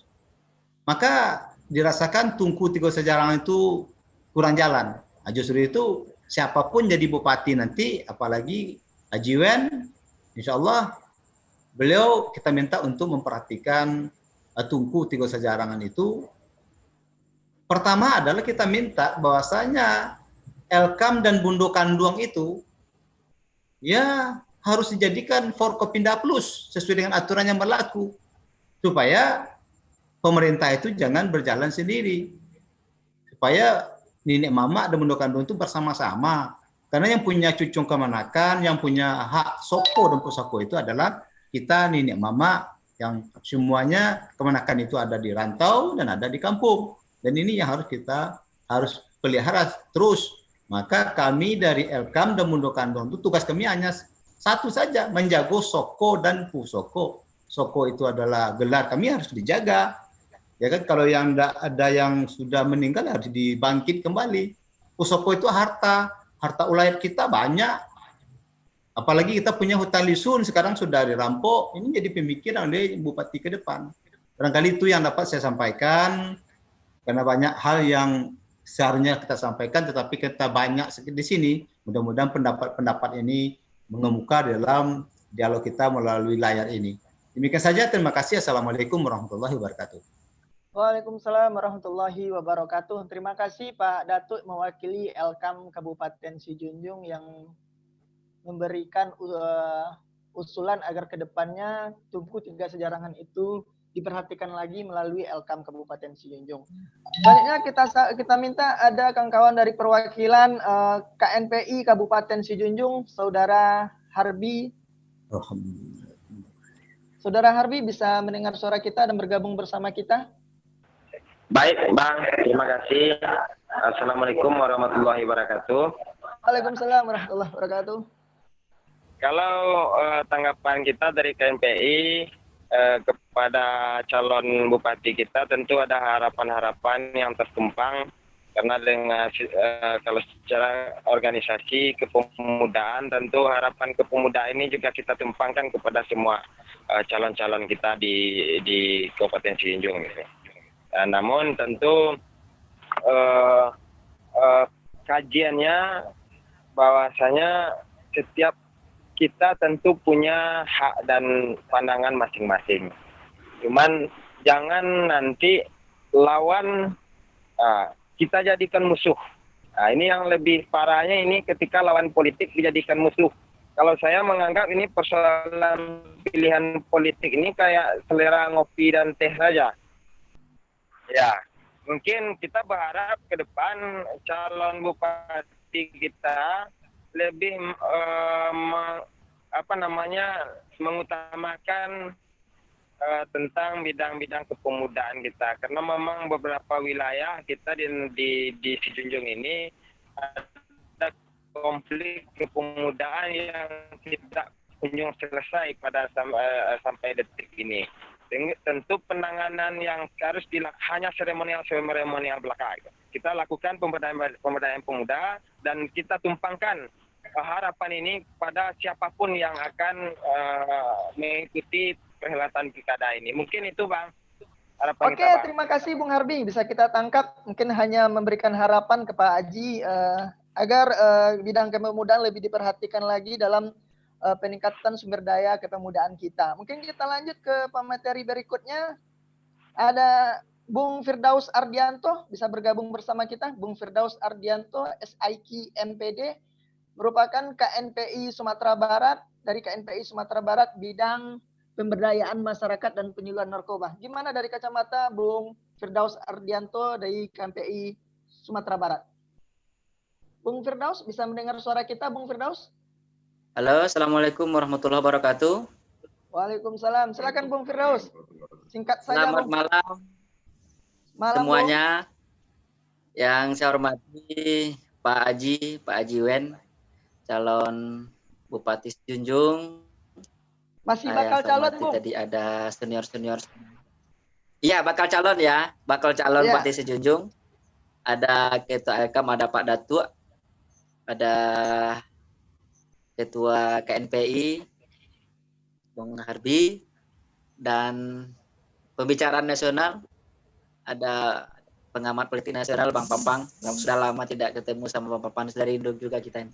maka dirasakan tungku 3 sejarah itu kurang jalan. Nah, justru itu siapapun jadi bupati nanti, apalagi Ajiwen, insya Allah beliau kita minta untuk memperhatikan tungku 3 sejarangan itu. Pertama adalah kita minta bahwasanya Elkam dan Bundokanduang itu ya harus dijadikan Forkopimda Plus sesuai dengan aturan yang berlaku, supaya pemerintah itu jangan berjalan sendiri, supaya Nenek Mama dan Bundokanduang itu bersama-sama. Karena yang punya cucung kemanakan, yang punya hak soko dan pusako itu adalah kita Nenek Mama, yang semuanya kemanakan itu ada di rantau dan ada di kampung. Dan ini yang kita harus pelihara terus. Maka kami dari Elkam dan Bundokanduang itu tugas kami hanya satu saja, menjaga soko dan pusoko. Soko itu adalah gelar, kami harus dijaga. Ya kan, kalau yang ada yang sudah meninggal harus dibangkit kembali. Pusoko itu harta ulayat kita banyak. Apalagi kita punya hutan lisun sekarang sudah dirampok. Ini jadi pemikiran oleh bupati ke depan. Barangkali itu yang dapat saya sampaikan, karena banyak hal yang seharusnya kita sampaikan, tetapi kita banyak di sini. Mudah-mudahan pendapat-pendapat ini mengemuka dalam dialog kita melalui layar ini. Demikian saja, terima kasih. Assalamualaikum warahmatullahi wabarakatuh. Waalaikumsalam warahmatullahi wabarakatuh. Terima kasih Pak Datuk mewakili Elkam Kabupaten Sijunjung yang memberikan usulan agar kedepannya tungku 3 sejarangan itu diperhatikan lagi melalui Elkam Kabupaten Sijunjung. Selanjutnya kita minta ada kawan-kawan dari perwakilan KNPI Kabupaten Sijunjung, Saudara Harbi. Saudara Harbi bisa mendengar suara kita dan bergabung bersama kita? Baik, Bang. Terima kasih. Assalamualaikum warahmatullahi wabarakatuh. Waalaikumsalam warahmatullahi wabarakatuh. Kalau tanggapan kita dari KNPI kepada calon bupati kita, tentu ada harapan-harapan yang tertumpang Karena dengan kalau secara organisasi kepemudaan, tentu harapan kepemudaan ini juga kita tumpangkan kepada semua calon-calon kita di Kabupaten Sijunjung. Namun tentu kajiannya bahwasanya setiap kita tentu punya hak dan pandangan masing-masing. Cuman jangan nanti lawan kita jadikan musuh. Nah, ini yang lebih parahnya ini ketika lawan politik dijadikan musuh. Kalau saya menganggap ini persoalan pilihan politik ini kayak selera ngopi dan teh saja. Ya, mungkin kita berharap ke depan calon bupati kita lebih mengutamakan tentang bidang-bidang kepemudaan kita, karena memang beberapa wilayah kita di Sijunjung ini ada konflik kepemudaan yang tidak kunjung selesai pada sampai detik ini. Tentu penanganan yang harus hanya seremonial belaka. Kita lakukan pemberdayaan pemuda dan kita tumpangkan harapan ini pada siapapun yang akan mengikuti perhelatan pilkada ini. Mungkin itu, Bang. Harapan Oke, kita, Bang. terima kasih Bung Harbi. Bisa kita tangkap, mungkin hanya memberikan harapan ke Pak Haji agar bidang kepemudaan lebih diperhatikan lagi dalam peningkatan sumber daya kepemudaan kita. Mungkin kita lanjut ke pemateri berikutnya. Ada Bung Firdaus Ardianto, bisa bergabung bersama kita. Bung Firdaus Ardianto, SIK MPD, merupakan KNPI Sumatera Barat, dari KNPI Sumatera Barat, bidang pemberdayaan masyarakat dan penyuluhan narkoba. Gimana dari kacamata Bung Firdaus Ardianto dari KNPI Sumatera Barat? Bung Firdaus, bisa mendengar suara kita, Bung Firdaus? Halo, Assalamualaikum warahmatullahi wabarakatuh. Waalaikumsalam. Silakan Bung Firdaus. Singkat saja, Selamat Bung. malam semuanya. Bung. Yang saya hormati Pak Haji Wen, calon Bupati Sijunjung. Masih bakal calon, Bung? Tadi ada senior. Iya, bakal calon ya. Bakal calon Bupati Sijunjung. Ada Ketua Elkam, ada Pak Datuk. Ada Ketua KNPI, Bung Harbi. Dan pembicaraan nasional, ada pengamat politik nasional, Bang Papang. Sudah lama tidak ketemu sama Bang Papang, dari Indo juga kita ini.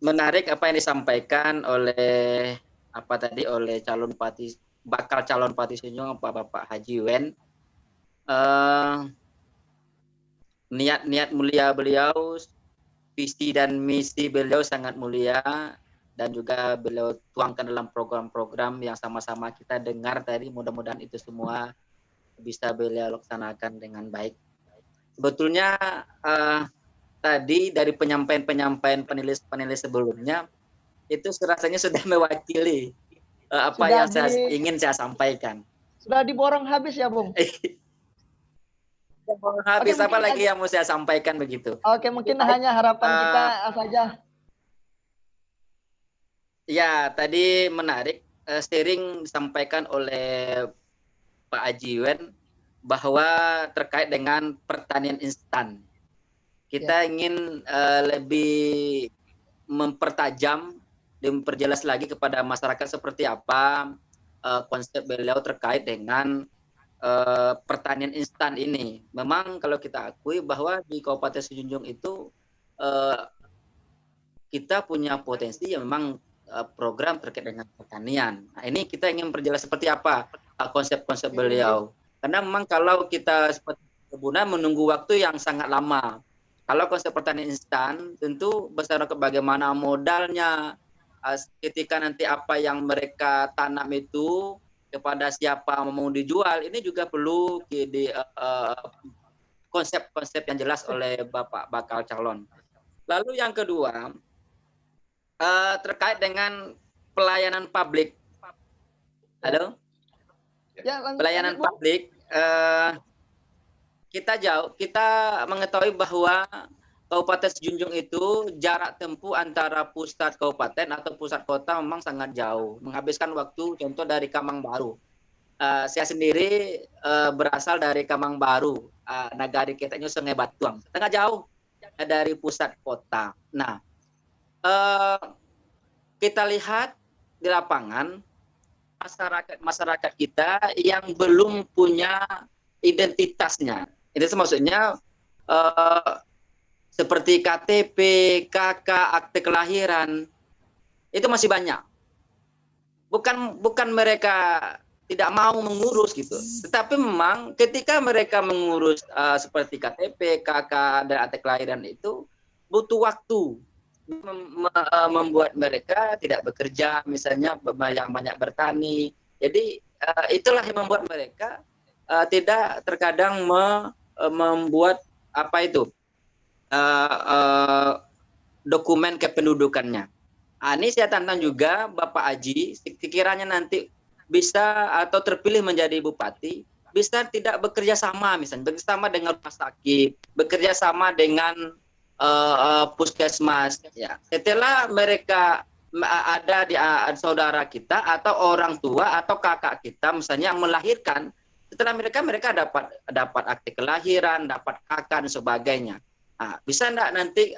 Menarik apa yang disampaikan oleh bakal calon Bupati Sijunjung, Bapak Haji Wen. Niat mulia beliau, visi dan misi beliau sangat mulia, dan juga beliau tuangkan dalam program-program yang sama-sama kita dengar tadi. Mudah-mudahan itu semua bisa beliau laksanakan dengan baik. Sebetulnya tadi dari penyampaian panelis sebelumnya itu rasanya sudah mewakili apa yang ingin saya sampaikan. Sudah diborong habis ya, Bung? Habis apa lagi yang mau saya sampaikan begitu? Oke, mungkin hanya harapan kita saja. Ya, tadi menarik sharing disampaikan oleh Pak Haji Wen bahwa terkait dengan pertanian instan. Kita ingin lebih mempertajam dan memperjelas lagi kepada masyarakat seperti apa konsep beliau terkait dengan pertanian instan ini. Memang kalau kita akui bahwa di Kabupaten Sijunjung itu kita punya potensi yang memang program terkait dengan pertanian. Nah, ini kita ingin memperjelas seperti apa konsep-konsep beliau. Karena memang kalau kita seperti perkebunan menunggu waktu yang sangat lama. Kalau konsep pertanian instan tentu berdasarkan bagaimana modalnya, ketika nanti apa yang mereka tanam itu kepada siapa mau dijual, ini juga perlu konsep-konsep yang jelas oleh Bapak bakal calon. Lalu yang kedua, terkait dengan pelayanan publik. Halo? Ya, pelayanan publik, kita mengetahui bahwa Kabupaten Sijunjung itu jarak tempuh antara pusat kabupaten atau pusat kota memang sangat jauh, menghabiskan waktu contoh dari Kamang Baru. Saya sendiri berasal dari Kamang Baru, nagari kitanya Sungai Batuang, tengah jauh dari pusat kota. Nah, kita lihat di lapangan masyarakat kita yang belum punya identitasnya. Itu maksudnya seperti KTP, KK, akte kelahiran, itu masih banyak. Bukan mereka tidak mau mengurus gitu, tetapi memang ketika mereka mengurus seperti KTP, KK, dan akte kelahiran itu butuh waktu, membuat mereka tidak bekerja, misalnya banyak bertani. Jadi itulah yang membuat mereka tidak terkadang membuat apa itu dokumen kependudukannya. Ini saya tantang juga Bapak Aji, sekiranya nanti bisa atau terpilih menjadi bupati, bisa tidak bekerja sama, misalnya bekerja sama dengan rumah sakit, bekerja sama dengan puskesmas. Ya. Setelah mereka ada di saudara kita atau orang tua atau kakak kita, misalnya yang melahirkan, setelah mereka dapat akte kelahiran, dapat kakak dan sebagainya. Nah, bisa enggak nanti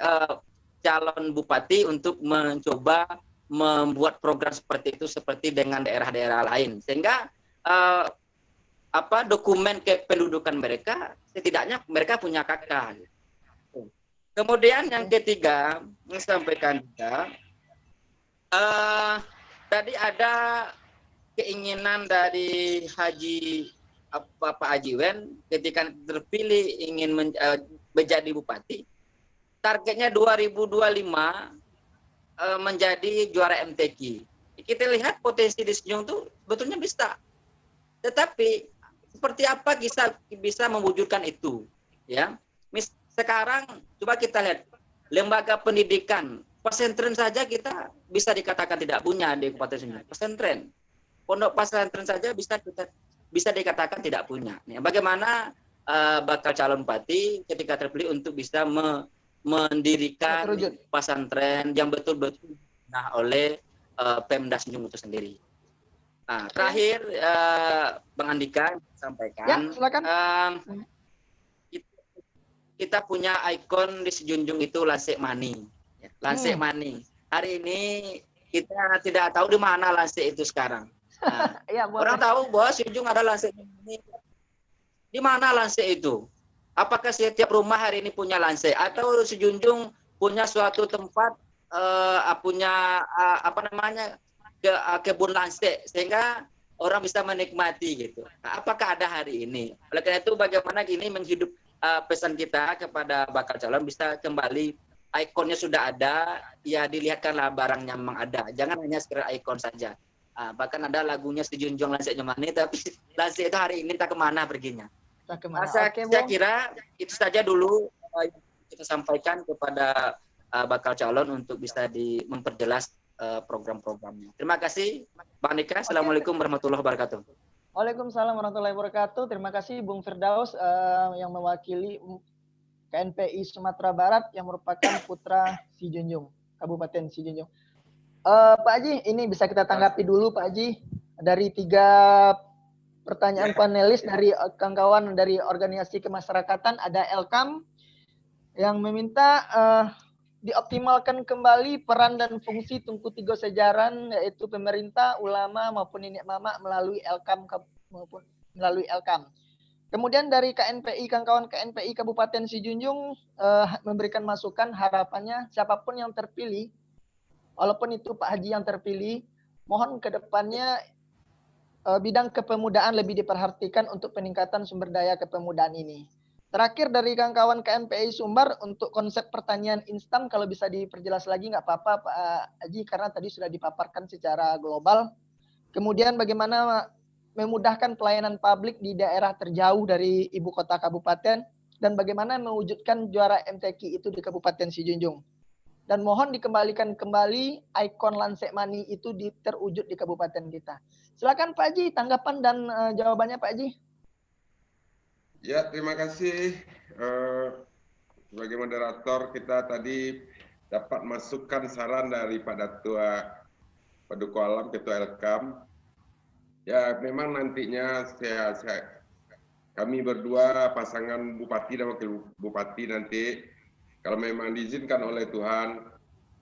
calon bupati untuk mencoba membuat program seperti itu seperti dengan daerah-daerah lain, sehingga dokumen kependudukan mereka setidaknya mereka punya kakak. Kemudian yang ketiga yang sampaikan juga tadi ada keinginan dari Pak Haji Wen ketika terpilih ingin menjadi bupati, targetnya 2025 menjadi juara MTQ. Kita lihat potensi di Sejujung itu betulnya bisa. Tetapi seperti apa bisa mewujudkan itu? Ya, sekarang coba kita lihat lembaga pendidikan, pesantren saja kita bisa dikatakan tidak punya di Kabupaten Sejujung. Pesantren, pondok pesantren saja bisa dikatakan tidak punya. Bagaimana bakal calon bupati ketika terpilih untuk bisa mendirikan pesantren yang betul-betul oleh Pemda Sejujung itu sendiri. Nah, terakhir Bang Andika sampaikan. Ya, silakan. Kita punya ikon di Sejujung itu Lansek Mani. Lansek Mani. Hari ini kita tidak tahu di mana Lansek itu sekarang. Nah, ya, orang tahu bahwa Sejujung ada Lansek Mani. Di mana Lansek itu? Apakah setiap rumah hari ini punya Lansek atau Sejujung punya suatu tempat kebun Lansek sehingga orang bisa menikmati gitu. Nah, apakah ada hari ini? Oleh karena itu bagaimana ini menghidup pesan kita kepada bakal calon bisa kembali ikonnya sudah ada, ya dilihatkanlah barangnya memang ada. Jangan hanya sekedar ikon saja. Bahkan ada lagunya Sejujung Lansek Nyemani, tapi Lansek itu hari ini tak kemana perginya. Saya kira itu saja dulu yang kita sampaikan kepada bakal calon untuk bisa memperjelas program-programnya. Terima kasih, Bang Nika. Assalamualaikum warahmatullahi wabarakatuh. Waalaikumsalam warahmatullahi wabarakatuh. Terima kasih Bung Firdaus yang mewakili KNPI Sumatera Barat yang merupakan putra Sejujung, Kabupaten Sejujung. Pak Haji, ini bisa kita tanggapi dulu Pak Haji dari 3 pertanyaan panelis dari kawan-kawan dari organisasi kemasyarakatan. Ada Elkam yang meminta dioptimalkan kembali peran dan fungsi Tungku Tiga Sejaran, yaitu pemerintah, ulama maupun nenek mama melalui Elkam maupun melalui Elkam. Kemudian dari KNPI, kawan-kawan KNPI Kabupaten Sejujung memberikan masukan, harapannya siapapun yang terpilih, walaupun itu Pak Haji yang terpilih, mohon ke depannya bidang kepemudaan lebih diperhatikan untuk peningkatan sumber daya kepemudaan ini. Terakhir dari kawan-kawan KNPI Sumbar untuk konsep pertanian instan, kalau bisa diperjelas lagi nggak apa-apa Pak Haji, karena tadi sudah dipaparkan secara global. Kemudian bagaimana memudahkan pelayanan publik di daerah terjauh dari ibu kota kabupaten, dan bagaimana mewujudkan juara MTQ itu di Kabupaten Sejujung. Dan mohon dikembalikan kembali ikon Lansek Mani itu terwujud di kabupaten kita. Silakan Pak Haji, tanggapan dan jawabannya Pak Haji. Ya, terima kasih. Sebagai moderator, kita tadi dapat masukan saran dari Pak Datua Paduka Alam, Ketua Elkam. Ya, memang nantinya kami berdua pasangan bupati dan wakil bupati nanti kalau memang diizinkan oleh Tuhan,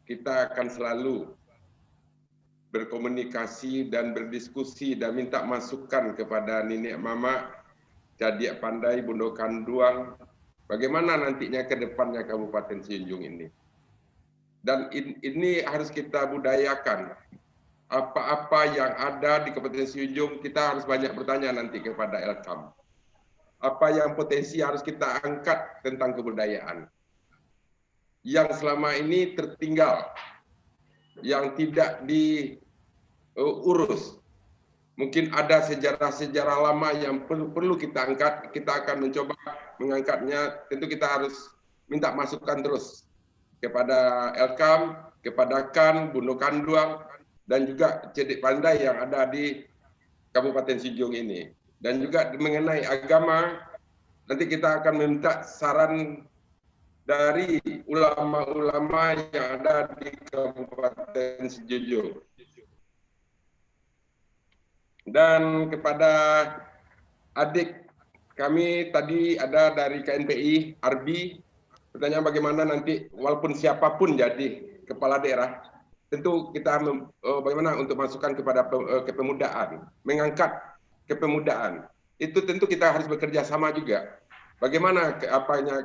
kita akan selalu berkomunikasi dan berdiskusi dan minta masukan kepada Nenek Mama, Cadiak Pandai, Bondo Kanduang, bagaimana nantinya ke depannya Kabupaten Sijunjung ini. Dan ini harus kita budayakan. Apa-apa yang ada di Kabupaten Sijunjung, kita harus banyak bertanya nanti kepada Elkam. Apa yang potensi harus kita angkat tentang kebudayaan. Yang selama ini tertinggal, yang tidak diurus. Mungkin ada sejarah-sejarah lama yang perlu kita angkat, kita akan mencoba mengangkatnya. Tentu kita harus minta masukan terus kepada Elkam, kepada KAN, Bondo Kanduang, dan juga Cadiak Pandai yang ada di Kabupaten Sijunjung ini. Dan juga mengenai agama, nanti kita akan minta saran dari ulama-ulama yang ada di Kabupaten Sijunjung. Dan kepada adik kami tadi ada dari KNPI, Arbi, pertanyaan bagaimana nanti walaupun siapapun jadi kepala daerah, tentu kita bagaimana untuk masukan kepada kepemudaan, mengangkat kepemudaan. Itu tentu kita harus bekerja sama juga. Bagaimana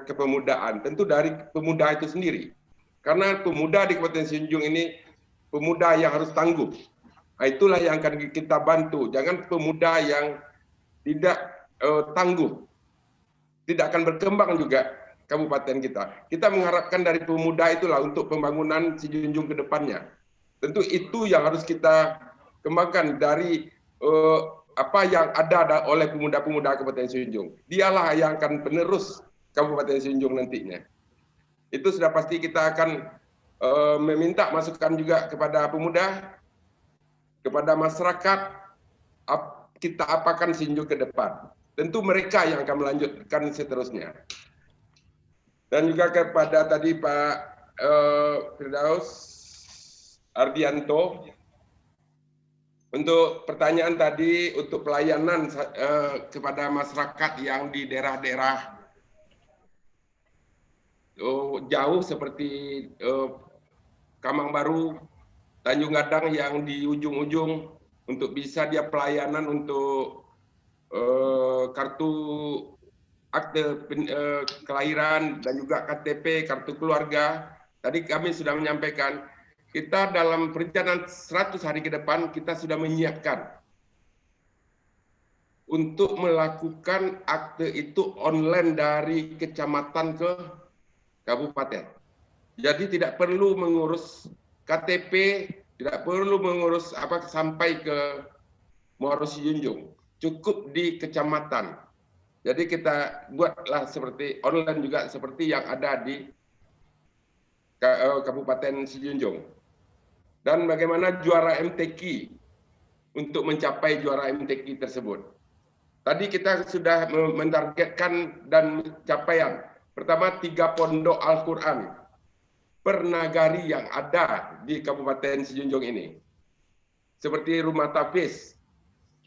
kepemudaan? Tentu dari pemuda itu sendiri. Karena pemuda di Kabupaten Sijunjung ini pemuda yang harus tangguh. Nah, itulah yang akan kita bantu. Jangan pemuda yang tidak tangguh. Tidak akan berkembang juga kabupaten kita. Kita mengharapkan dari pemuda itulah untuk pembangunan Sijunjung ke depannya. Tentu itu yang harus kita kembangkan dari apa yang ada oleh pemuda-pemuda Kabupaten Sijunjung. Dialah yang akan penerus Kabupaten Sijunjung nantinya. Itu sudah pasti kita akan meminta masukan juga kepada pemuda, kepada masyarakat, kita apakan Sijunjung ke depan. Tentu mereka yang akan melanjutkan seterusnya. Dan juga kepada tadi Pak Firdaus Ardianto, untuk pertanyaan tadi untuk pelayanan kepada masyarakat yang di daerah-daerah jauh seperti Kamang Baru, Tanjung Gadang yang di ujung-ujung, untuk bisa dia pelayanan untuk kartu akte kelahiran dan juga KTP, kartu keluarga. Tadi kami sudah menyampaikan, kita dalam perencanaan 100 hari ke depan, kita sudah menyiapkan untuk melakukan akte itu online dari kecamatan ke kabupaten. Jadi tidak perlu mengurus KTP, tidak perlu mengurus sampai ke Muaro Sijunjung, cukup di kecamatan. Jadi kita buatlah seperti online juga seperti yang ada di Kabupaten Sijunjung. Dan bagaimana juara MTQ untuk mencapai juara MTQ tersebut. Tadi kita sudah mentargetkan dan capaian. Pertama, 3 pondok Al-Quran per nagari yang ada di Kabupaten Sijunjung ini. Seperti rumah tahfiz.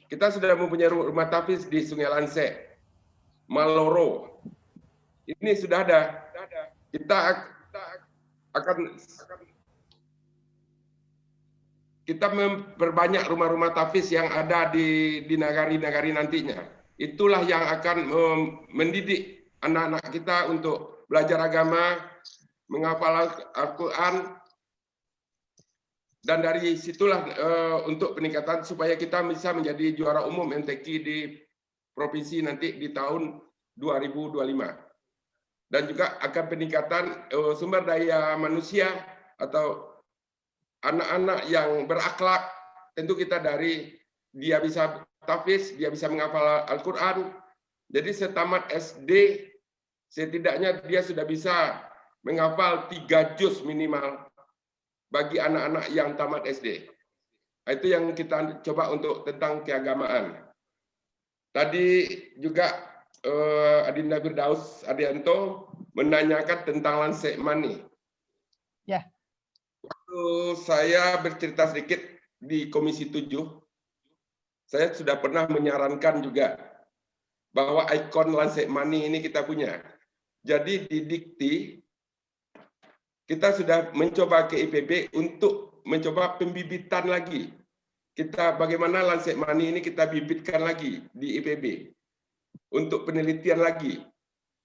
Kita sudah mempunyai rumah tahfiz di Sungai Lansek, Maloro. Ini sudah ada. Kita memperbanyak rumah-rumah tahfiz yang ada di nagari-nagari nantinya. Itulah yang akan mendidik anak-anak kita untuk belajar agama, menghafal Al-Quran, dan dari situlah untuk peningkatan supaya kita bisa menjadi juara umum MTQ di provinsi nanti di tahun 2025. Dan juga akan peningkatan sumber daya manusia atau anak-anak yang berakhlak. Tentu kita dari dia bisa tahfiz, dia bisa menghafal Al-Quran. Jadi setamat SD, setidaknya dia sudah bisa menghafal 3 juz minimal bagi anak-anak yang tamat SD. Itu yang kita coba untuk tentang keagamaan. Tadi juga Adinda Firdaus Ardianto menanyakan tentang Lansek Money. Ya. Waktu saya bercerita sedikit di Komisi 7, saya sudah pernah menyarankan juga bahwa ikon Lansek Money ini kita punya. Jadi di Dikti kita sudah mencoba ke IPB untuk mencoba pembibitan lagi. Kita bagaimana Lansek Money ini kita bibitkan lagi di IPB untuk penelitian lagi.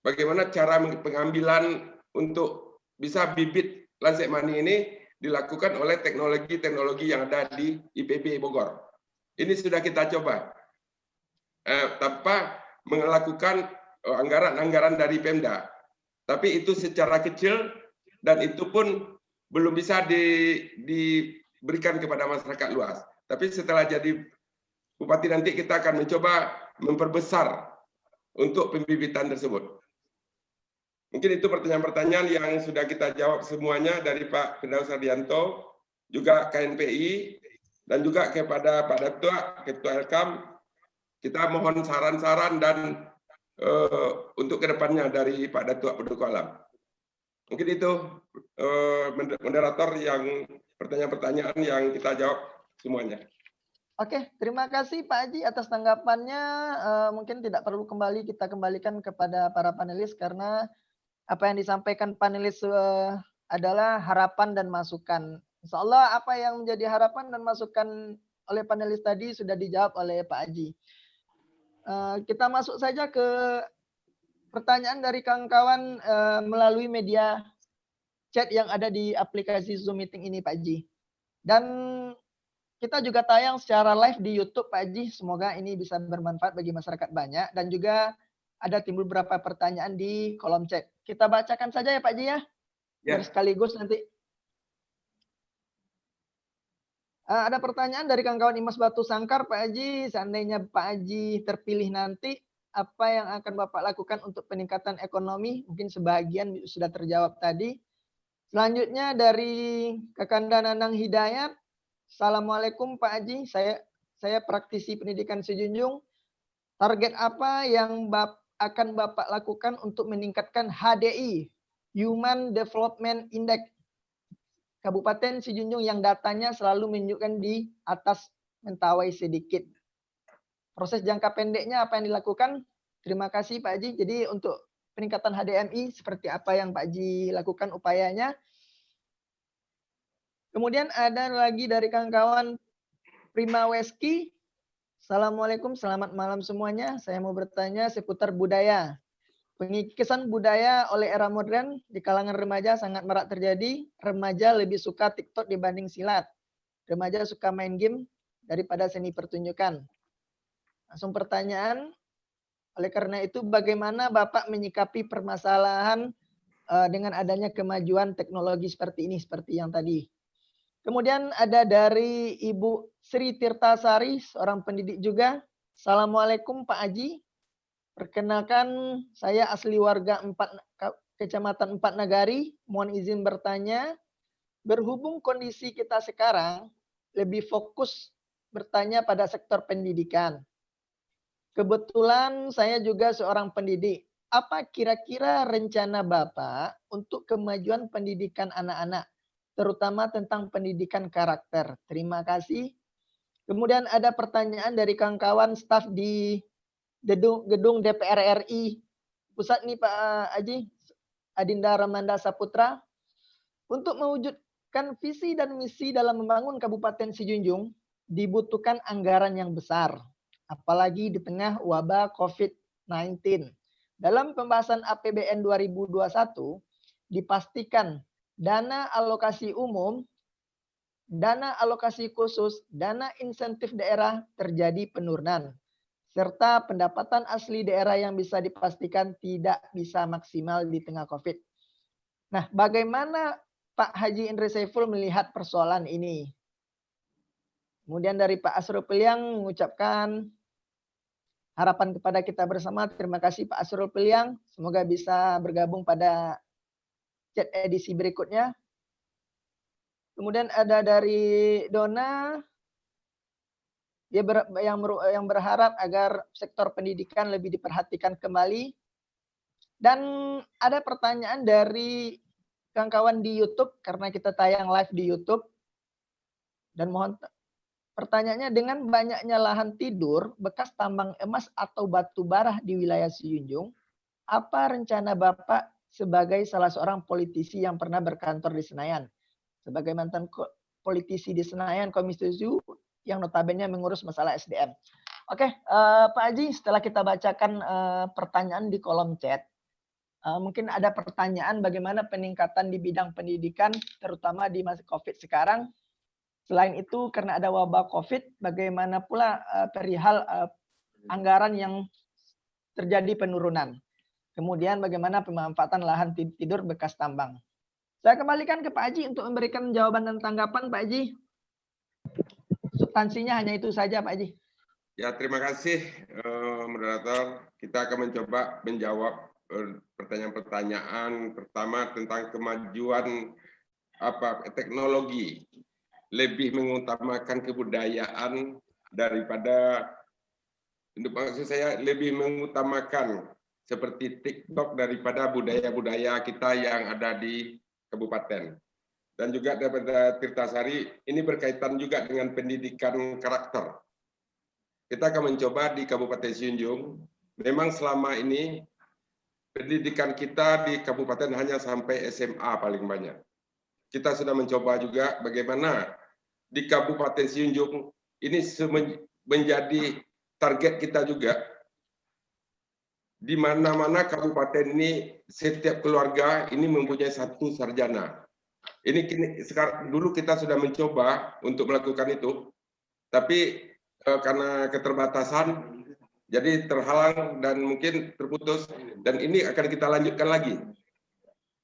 Bagaimana cara pengambilan untuk bisa bibit Lansek Money ini dilakukan oleh teknologi-teknologi yang ada di IPB Bogor. Ini sudah kita coba tanpa melakukan anggaran-anggaran dari Pemda. Tapi itu secara kecil dan itu pun belum bisa diberikan kepada masyarakat luas. Tapi setelah jadi bupati nanti kita akan mencoba memperbesar untuk pembibitan tersebut. Mungkin itu pertanyaan-pertanyaan yang sudah kita jawab semuanya dari Pak Firdaus Ardianto, juga KNPI, dan juga kepada Pak Datua, Ketua Elkam. Kita mohon saran-saran dan untuk kedepannya dari Pak Datua Penduduk Alam. Mungkin itu moderator yang pertanyaan-pertanyaan yang kita jawab semuanya. Oke, terima kasih Pak Haji atas tanggapannya. Mungkin tidak perlu kembali, kita kembalikan kepada para panelis karena apa yang disampaikan panelis adalah harapan dan masukan. Insya Allah apa yang menjadi harapan dan masukan oleh panelis tadi sudah dijawab oleh Pak Haji. Kita masuk saja ke pertanyaan dari kawan-kawan melalui media chat yang ada di aplikasi Zoom Meeting ini Pak Haji. Dan kita juga tayang secara live di YouTube Pak Haji. Semoga ini bisa bermanfaat bagi masyarakat banyak. Dan juga ada timbul beberapa pertanyaan di kolom chat. Kita bacakan saja ya Pak Haji ya. Biar sekaligus nanti. Ada pertanyaan dari kawan-kawan Imas Batu Sangkar Pak Haji. Seandainya Pak Haji terpilih nanti, apa yang akan Bapak lakukan untuk peningkatan ekonomi? Mungkin sebagian sudah terjawab tadi. Selanjutnya dari Kakanda Nanang Hidayat. Assalamualaikum Pak Haji, saya praktisi pendidikan sejunjung. Target apa yang akan Bapak lakukan untuk meningkatkan HDI, Human Development Index, Kabupaten Sejunjung yang datanya selalu menunjukkan di atas mentawai sedikit. Proses jangka pendeknya apa yang dilakukan? Terima kasih Pak Haji. Jadi untuk peningkatan HDMI seperti apa yang Pak Haji lakukan upayanya. Kemudian ada lagi dari kawan-kawan Prima Weski. Assalamualaikum, selamat malam semuanya. Saya mau bertanya seputar budaya. Pengikisan budaya oleh era modern di kalangan remaja sangat marak terjadi. Remaja lebih suka TikTok dibanding silat. Remaja suka main game daripada seni pertunjukan. Langsung pertanyaan. Oleh karena itu, bagaimana Bapak menyikapi permasalahan dengan adanya kemajuan teknologi seperti ini, seperti yang tadi? Kemudian ada dari Ibu Sri Tirtasari, seorang pendidik juga. Assalamualaikum Pak Haji. Perkenalkan saya asli warga Kecamatan 4 Nagari. Mohon izin bertanya, berhubung kondisi kita sekarang lebih fokus bertanya pada sektor pendidikan. Kebetulan saya juga seorang pendidik. Apa kira-kira rencana Bapak untuk kemajuan pendidikan anak-anak? Terutama tentang pendidikan karakter. Terima kasih. Kemudian ada pertanyaan dari kawan-kawan staf di gedung DPR RI Pusat nih Pak Haji, Adinda Ramanda Saputra. Untuk mewujudkan visi dan misi dalam membangun Kabupaten Sejunjung, dibutuhkan anggaran yang besar. Apalagi di tengah wabah COVID-19. Dalam pembahasan APBN 2021, dipastikan dana alokasi umum, dana alokasi khusus, dana insentif daerah terjadi penurunan, serta pendapatan asli daerah yang bisa dipastikan tidak bisa maksimal di tengah COVID. Nah, bagaimana Pak Haji Indri Saiful melihat persoalan ini? Kemudian dari Pak Asrul Piliang mengucapkan harapan kepada kita bersama. Terima kasih Pak Asrul Piliang. Semoga bisa bergabung pada chat edisi berikutnya. Kemudian ada dari Dona, dia yang berharap agar sektor pendidikan lebih diperhatikan kembali. Dan ada pertanyaan dari kawan-kawan di YouTube, karena kita tayang live di YouTube. Dan mohon Pertanyaannya, dengan banyaknya lahan tidur bekas tambang emas atau batu bara di wilayah Sijunjung, apa rencana Bapak sebagai salah seorang politisi yang pernah berkantor di Senayan? Sebagai mantan politisi di Senayan, Komisi 7 yang notabene mengurus masalah SDM. Oke, Pak Haji, setelah kita bacakan pertanyaan di kolom chat, mungkin ada pertanyaan bagaimana peningkatan di bidang pendidikan, terutama di masa COVID sekarang. Selain itu, karena ada wabah COVID, bagaimana pula perihal anggaran yang terjadi penurunan. Kemudian bagaimana pemanfaatan lahan tidur bekas tambang. Saya kembalikan ke Pak Haji untuk memberikan jawaban dan tanggapan, Pak Haji. Substansinya hanya itu saja, Pak Haji. Ya, terima kasih, moderator. Kita akan mencoba menjawab pertanyaan-pertanyaan pertama tentang kemajuan teknologi. Lebih mengutamakan kebudayaan daripada, maksud saya lebih mengutamakan seperti TikTok daripada budaya-budaya kita yang ada di kabupaten. Dan juga daripada Tirtasari, ini berkaitan juga dengan pendidikan karakter. Kita akan mencoba di Kabupaten Sijunjung, memang selama ini pendidikan kita di kabupaten hanya sampai SMA paling banyak. Kita sudah mencoba juga bagaimana di Kabupaten Sijunjung ini menjadi target kita juga. Di mana-mana kabupaten ini setiap keluarga ini mempunyai satu sarjana. Ini sekarang dulu kita sudah mencoba untuk melakukan itu, tapi karena keterbatasan jadi terhalang dan mungkin terputus, dan ini akan kita lanjutkan lagi.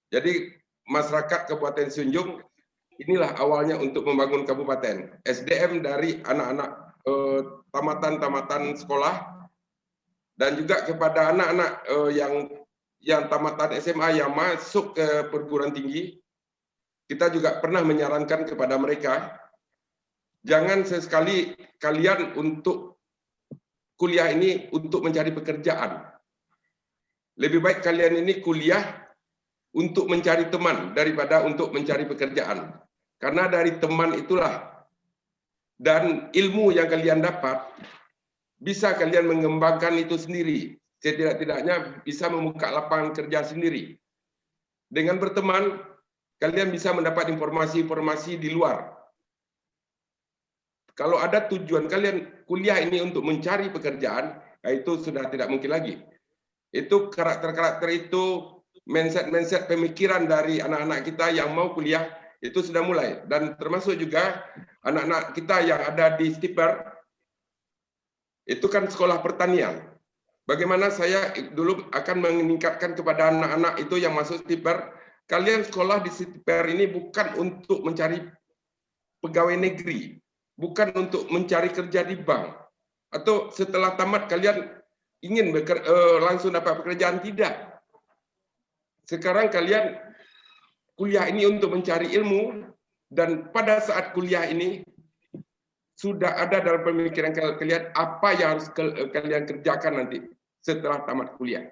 Jadi masyarakat Kabupaten Sijunjung inilah awalnya untuk membangun kabupaten. SDM dari anak-anak tamatan sekolah dan juga kepada anak-anak yang tamatan SMA yang masuk ke perguruan tinggi, kita juga pernah menyarankan kepada mereka, jangan sesekali kalian untuk kuliah ini untuk mencari pekerjaan. Lebih baik kalian ini kuliah untuk mencari teman daripada untuk mencari pekerjaan. Karena dari teman itulah dan ilmu yang kalian dapat, bisa kalian mengembangkan itu sendiri. Setidak-tidaknya bisa membuka lapangan kerja sendiri. Dengan berteman, kalian bisa mendapat informasi-informasi di luar. Kalau ada tujuan kalian kuliah ini untuk mencari pekerjaan, itu sudah tidak mungkin lagi. Itu karakter-karakter itu, mindset-mindset pemikiran dari anak-anak kita yang mau kuliah, itu sudah mulai. Dan termasuk juga anak-anak kita yang ada di Stiper, itu kan sekolah pertanian. Bagaimana saya dulu akan meningkatkan kepada anak-anak itu yang masuk Stiper, kalian sekolah di Stiper ini bukan untuk mencari pegawai negeri, bukan untuk mencari kerja di bank, atau setelah tamat kalian ingin langsung dapat pekerjaan, tidak. Sekarang kalian kuliah ini untuk mencari ilmu, dan pada saat kuliah ini sudah ada dalam pemikiran kalian apa yang harus kalian kerjakan nanti setelah tamat kuliah.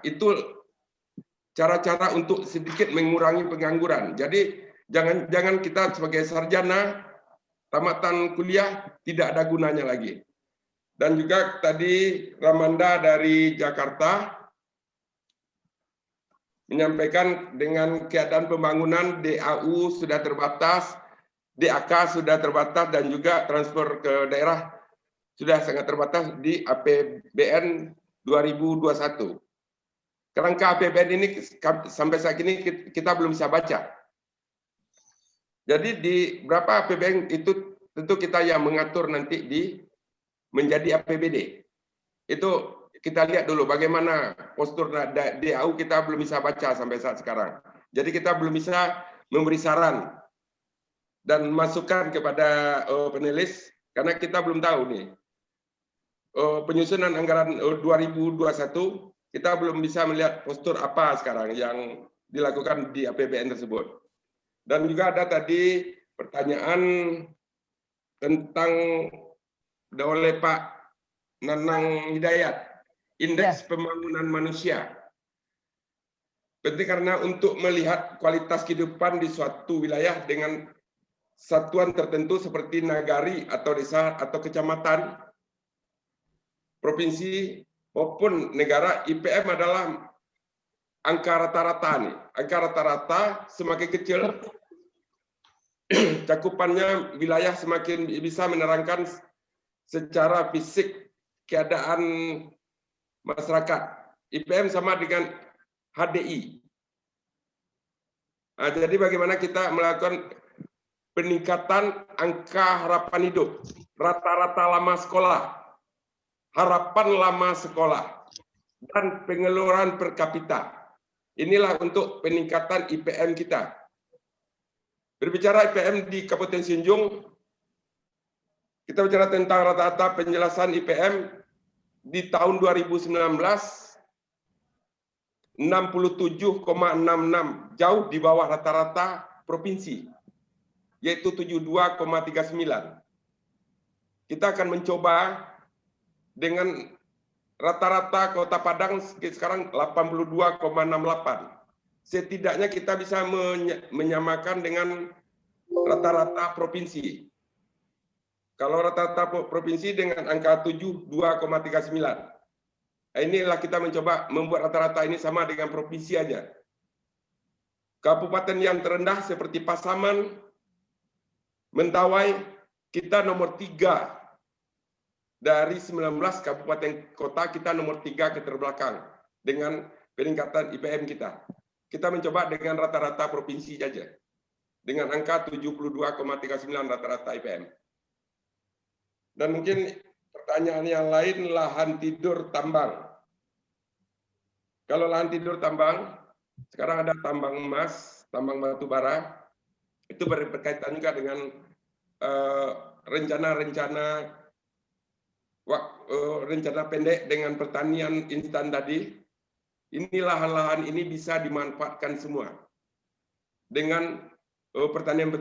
Itu cara-cara untuk sedikit mengurangi pengangguran. Jadi jangan kita sebagai sarjana tamatan kuliah tidak ada gunanya lagi. Dan juga tadi Ramanda dari Jakarta menyampaikan dengan keadaan pembangunan DAU sudah terbatas, DAK sudah terbatas, dan juga transfer ke daerah sudah sangat terbatas di APBN 2021. Kerangka APBN ini sampai saat ini kita belum bisa baca. Jadi di berapa APBN itu tentu kita yang mengatur nanti menjadi APBD. Itu kita lihat dulu bagaimana postur DAU, kita belum bisa baca sampai saat sekarang. Jadi kita belum bisa memberi saran dan masukan kepada penulis karena kita belum tahu nih. Penyusunan anggaran 2021 kita belum bisa melihat postur apa sekarang yang dilakukan di APBN tersebut. Dan juga ada tadi pertanyaan tentang oleh Pak Nanang Hidayat. Indeks pembangunan manusia. Penting karena untuk melihat kualitas kehidupan di suatu wilayah dengan satuan tertentu seperti nagari atau desa atau kecamatan, provinsi maupun negara, IPM adalah angka rata-rata nih. Angka rata-rata semakin kecil, cakupannya wilayah semakin bisa menerangkan secara fisik keadaan masyarakat. IPM sama dengan HDI. Nah, jadi bagaimana kita melakukan peningkatan angka harapan hidup, rata-rata lama sekolah, harapan lama sekolah, dan pengeluaran per kapita. Inilah untuk peningkatan IPM kita. Berbicara IPM di Kabupaten Sijunjung, kita bicara tentang rata-rata penjelasan IPM di tahun 2019, 67,66, jauh di bawah rata-rata provinsi, yaitu 72,39. Kita akan mencoba dengan rata-rata Kota Padang sekarang 82,68. Setidaknya kita bisa menyamakan dengan rata-rata provinsi. Kalau rata-rata provinsi dengan angka 72,39. Inilah kita mencoba membuat rata-rata ini sama dengan provinsi aja. Kabupaten yang terendah seperti Pasaman, Mentawai, kita nomor 3 dari 19 kabupaten kota, kita nomor 3 keterbelakang dengan peningkatan IPM kita. Kita mencoba dengan rata-rata provinsi saja, dengan angka 72,39 rata-rata IPM. Dan mungkin pertanyaan yang lain, lahan tidur tambang. Kalau lahan tidur tambang, sekarang ada tambang emas, tambang batu bara, itu berkaitan juga dengan rencana-rencana pendek dengan pertanian instan tadi. Ini lahan-lahan ini bisa dimanfaatkan semua. Dengan pertanian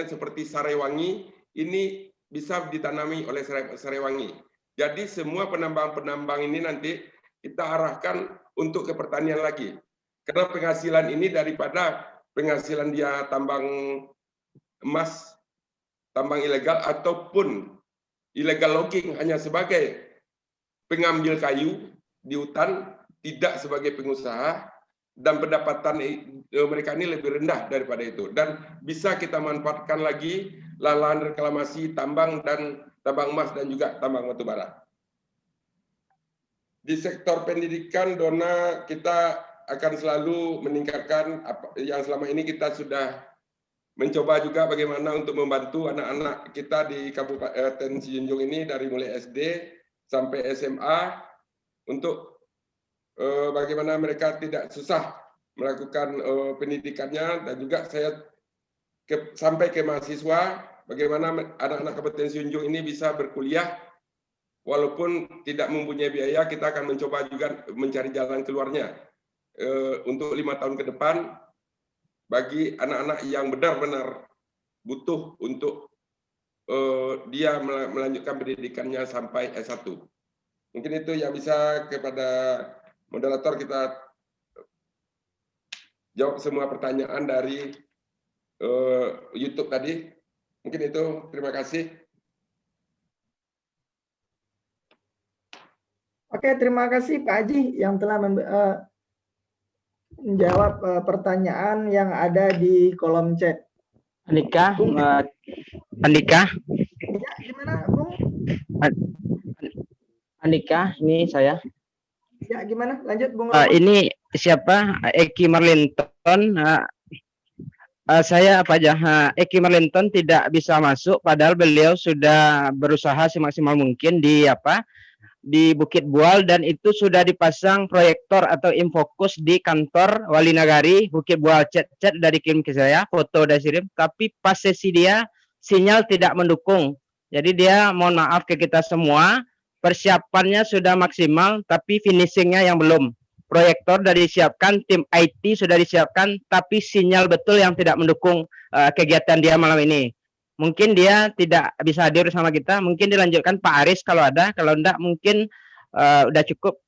seperti Sarewangi, ini bisa ditanami oleh Sarewangi. Jadi semua penambang-penambang ini nanti kita arahkan untuk ke pertanian lagi. Karena penghasilan ini daripada penghasilan dia tambang emas, tambang ilegal, ataupun illegal logging hanya sebagai pengambil kayu di hutan, tidak sebagai pengusaha, dan pendapatan mereka ini lebih rendah daripada itu. Dan bisa kita manfaatkan lagi lahan reklamasi tambang dan tambang emas dan juga tambang batu bara. Di sektor pendidikan, Dona, kita akan selalu meningkatkan yang selama ini kita sudah mencoba juga bagaimana untuk membantu anak-anak kita di Kabupaten Sijunjung ini dari mulai SD sampai SMA untuk bagaimana mereka tidak susah melakukan pendidikannya, dan juga saya sampai ke mahasiswa bagaimana anak-anak Kabupaten Sijunjung ini bisa berkuliah walaupun tidak mempunyai biaya. Kita akan mencoba juga mencari jalan keluarnya untuk 5 tahun ke depan bagi anak-anak yang benar-benar butuh untuk dia melanjutkan pendidikannya sampai S1. Mungkin itu yang bisa kepada moderator kita jawab semua pertanyaan dari YouTube tadi. Mungkin itu, terima kasih. Oke, terima kasih Pak Haji yang telah menjawab pertanyaan yang ada di kolom chat. Andika, Andika. Ya, gimana, Bung? Andika, ini saya. Ya, gimana? Lanjut, Bung. Ini siapa? Eki Marlinton. Saya apa aja? Eki Marlinton tidak bisa masuk, padahal beliau sudah berusaha semaksimal mungkin di Bukit Bual, dan itu sudah dipasang proyektor atau infokus di kantor Wali Nagari Bukit Bual. Chat dari kirim ke saya, foto dari kirim, tapi pas sesi dia sinyal tidak mendukung. Jadi dia mohon maaf ke kita semua, persiapannya sudah maksimal tapi finishingnya yang belum. Proyektor sudah disiapkan, tim IT sudah disiapkan, tapi sinyal betul yang tidak mendukung kegiatan dia malam ini. Mungkin dia tidak bisa hadir bersama kita, mungkin dilanjutkan Pak Aris kalau ada, kalau enggak mungkin udah cukup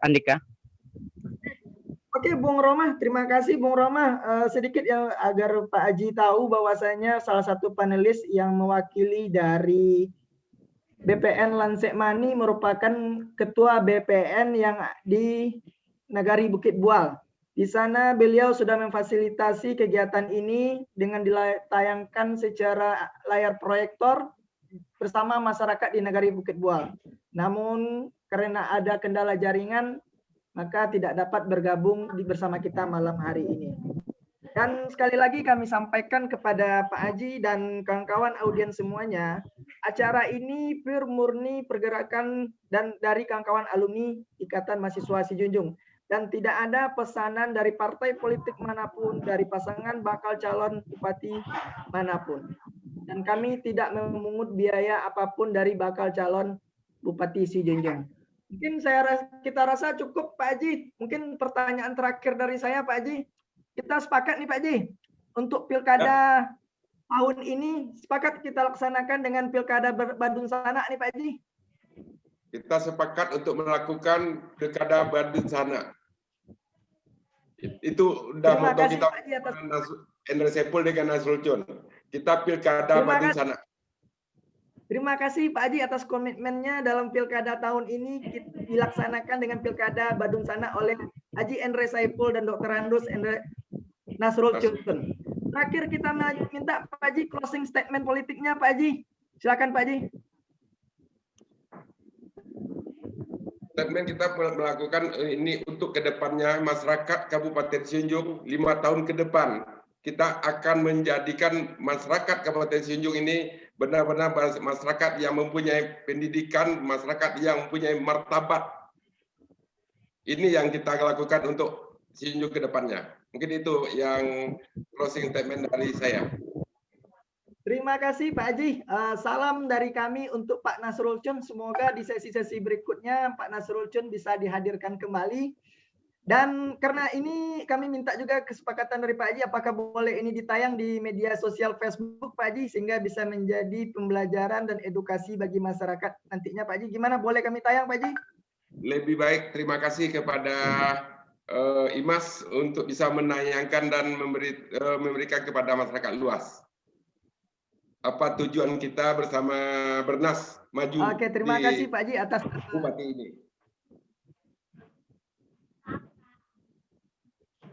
Andika. Oke, Bung Romah, terima kasih Bung Romah. Sedikit yang agar Pak Haji tahu bahwasanya salah satu panelis yang mewakili dari BPN Lansekmani merupakan ketua BPN yang di Nagari Bukit Bual. Di sana beliau sudah memfasilitasi kegiatan ini dengan ditayangkan secara layar proyektor bersama masyarakat di Nagari Bukit Bual. Namun karena ada kendala jaringan, maka tidak dapat bergabung bersama kita malam hari ini. Dan sekali lagi kami sampaikan kepada Pak Haji dan kawan-kawan audiens semuanya, acara ini pure murni pergerakan dan dari kawan-kawan alumni Ikatan Mahasiswa Sijunjung. Dan tidak ada pesanan dari partai politik manapun, dari pasangan bakal calon bupati manapun. Dan kami tidak memungut biaya apapun dari bakal calon Bupati Sijunjung. Mungkin kita rasa cukup Pak Haji. Mungkin pertanyaan terakhir dari saya Pak Haji. Kita sepakat nih Pak Haji. Untuk pilkada tahun ini sepakat kita laksanakan dengan pilkada Bandung Sanak nih Pak Haji. Kita sepakat untuk melakukan pilkada Bandung Sanak. Itu udah moto kita Endre Sepul dengan Nasrul Chun. Kita pilkada Bandung Sanak. Terima kasih Pak Haji atas komitmennya dalam pilkada tahun ini dilaksanakan dengan pilkada Bandung Sanak oleh Haji Endre Saipul dan Dr. Andus Endre Nasrul Chun. Terakhir kita minta Pak Haji closing statement politiknya Pak Haji. Silakan Pak Haji. Statement kita melakukan ini untuk kedepannya masyarakat Kabupaten Sijunjung 5 tahun ke depan. Kita akan menjadikan masyarakat Kabupaten Sijunjung ini benar-benar masyarakat yang mempunyai pendidikan, masyarakat yang mempunyai martabat. Ini yang kita lakukan untuk Sijunjung ke depannya. Mungkin itu yang closing statement dari saya. Terima kasih Pak Haji. Salam dari kami untuk Pak Nasrul Chun. Semoga di sesi-sesi berikutnya Pak Nasrul Chun bisa dihadirkan kembali. Dan karena ini kami minta juga kesepakatan dari Pak Haji, apakah boleh ini ditayang di media sosial Facebook Pak Haji, sehingga bisa menjadi pembelajaran dan edukasi bagi masyarakat nantinya Pak Haji. Gimana, boleh kami tayang Pak Haji? Lebih baik, terima kasih kepada Imas untuk bisa menayangkan dan memberikan kepada masyarakat luas. Apa tujuan kita bersama Bernas maju. Oke, terima kasih Pak Haji atas Bupati ini.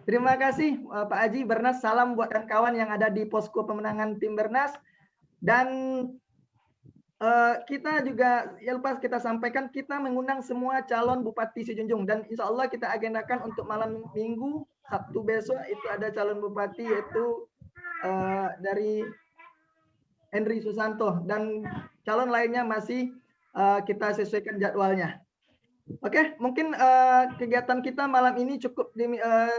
Terima kasih Pak Haji Bernas. Salam buat kawan-kawan yang ada di posko pemenangan tim Bernas. Dan kita juga yang pas kita sampaikan, kita mengundang semua calon Bupati Sijunjung, dan insya Allah kita agendakan untuk malam Minggu Sabtu besok itu ada calon Bupati yaitu dari Henry Susanto, dan calon lainnya masih kita sesuaikan jadwalnya. Oke, mungkin kegiatan kita malam ini cukup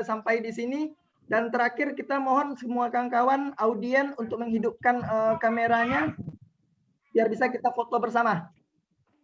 sampai di sini. Dan terakhir kita mohon semua kawan-kawan audien untuk menghidupkan kameranya biar bisa kita foto bersama.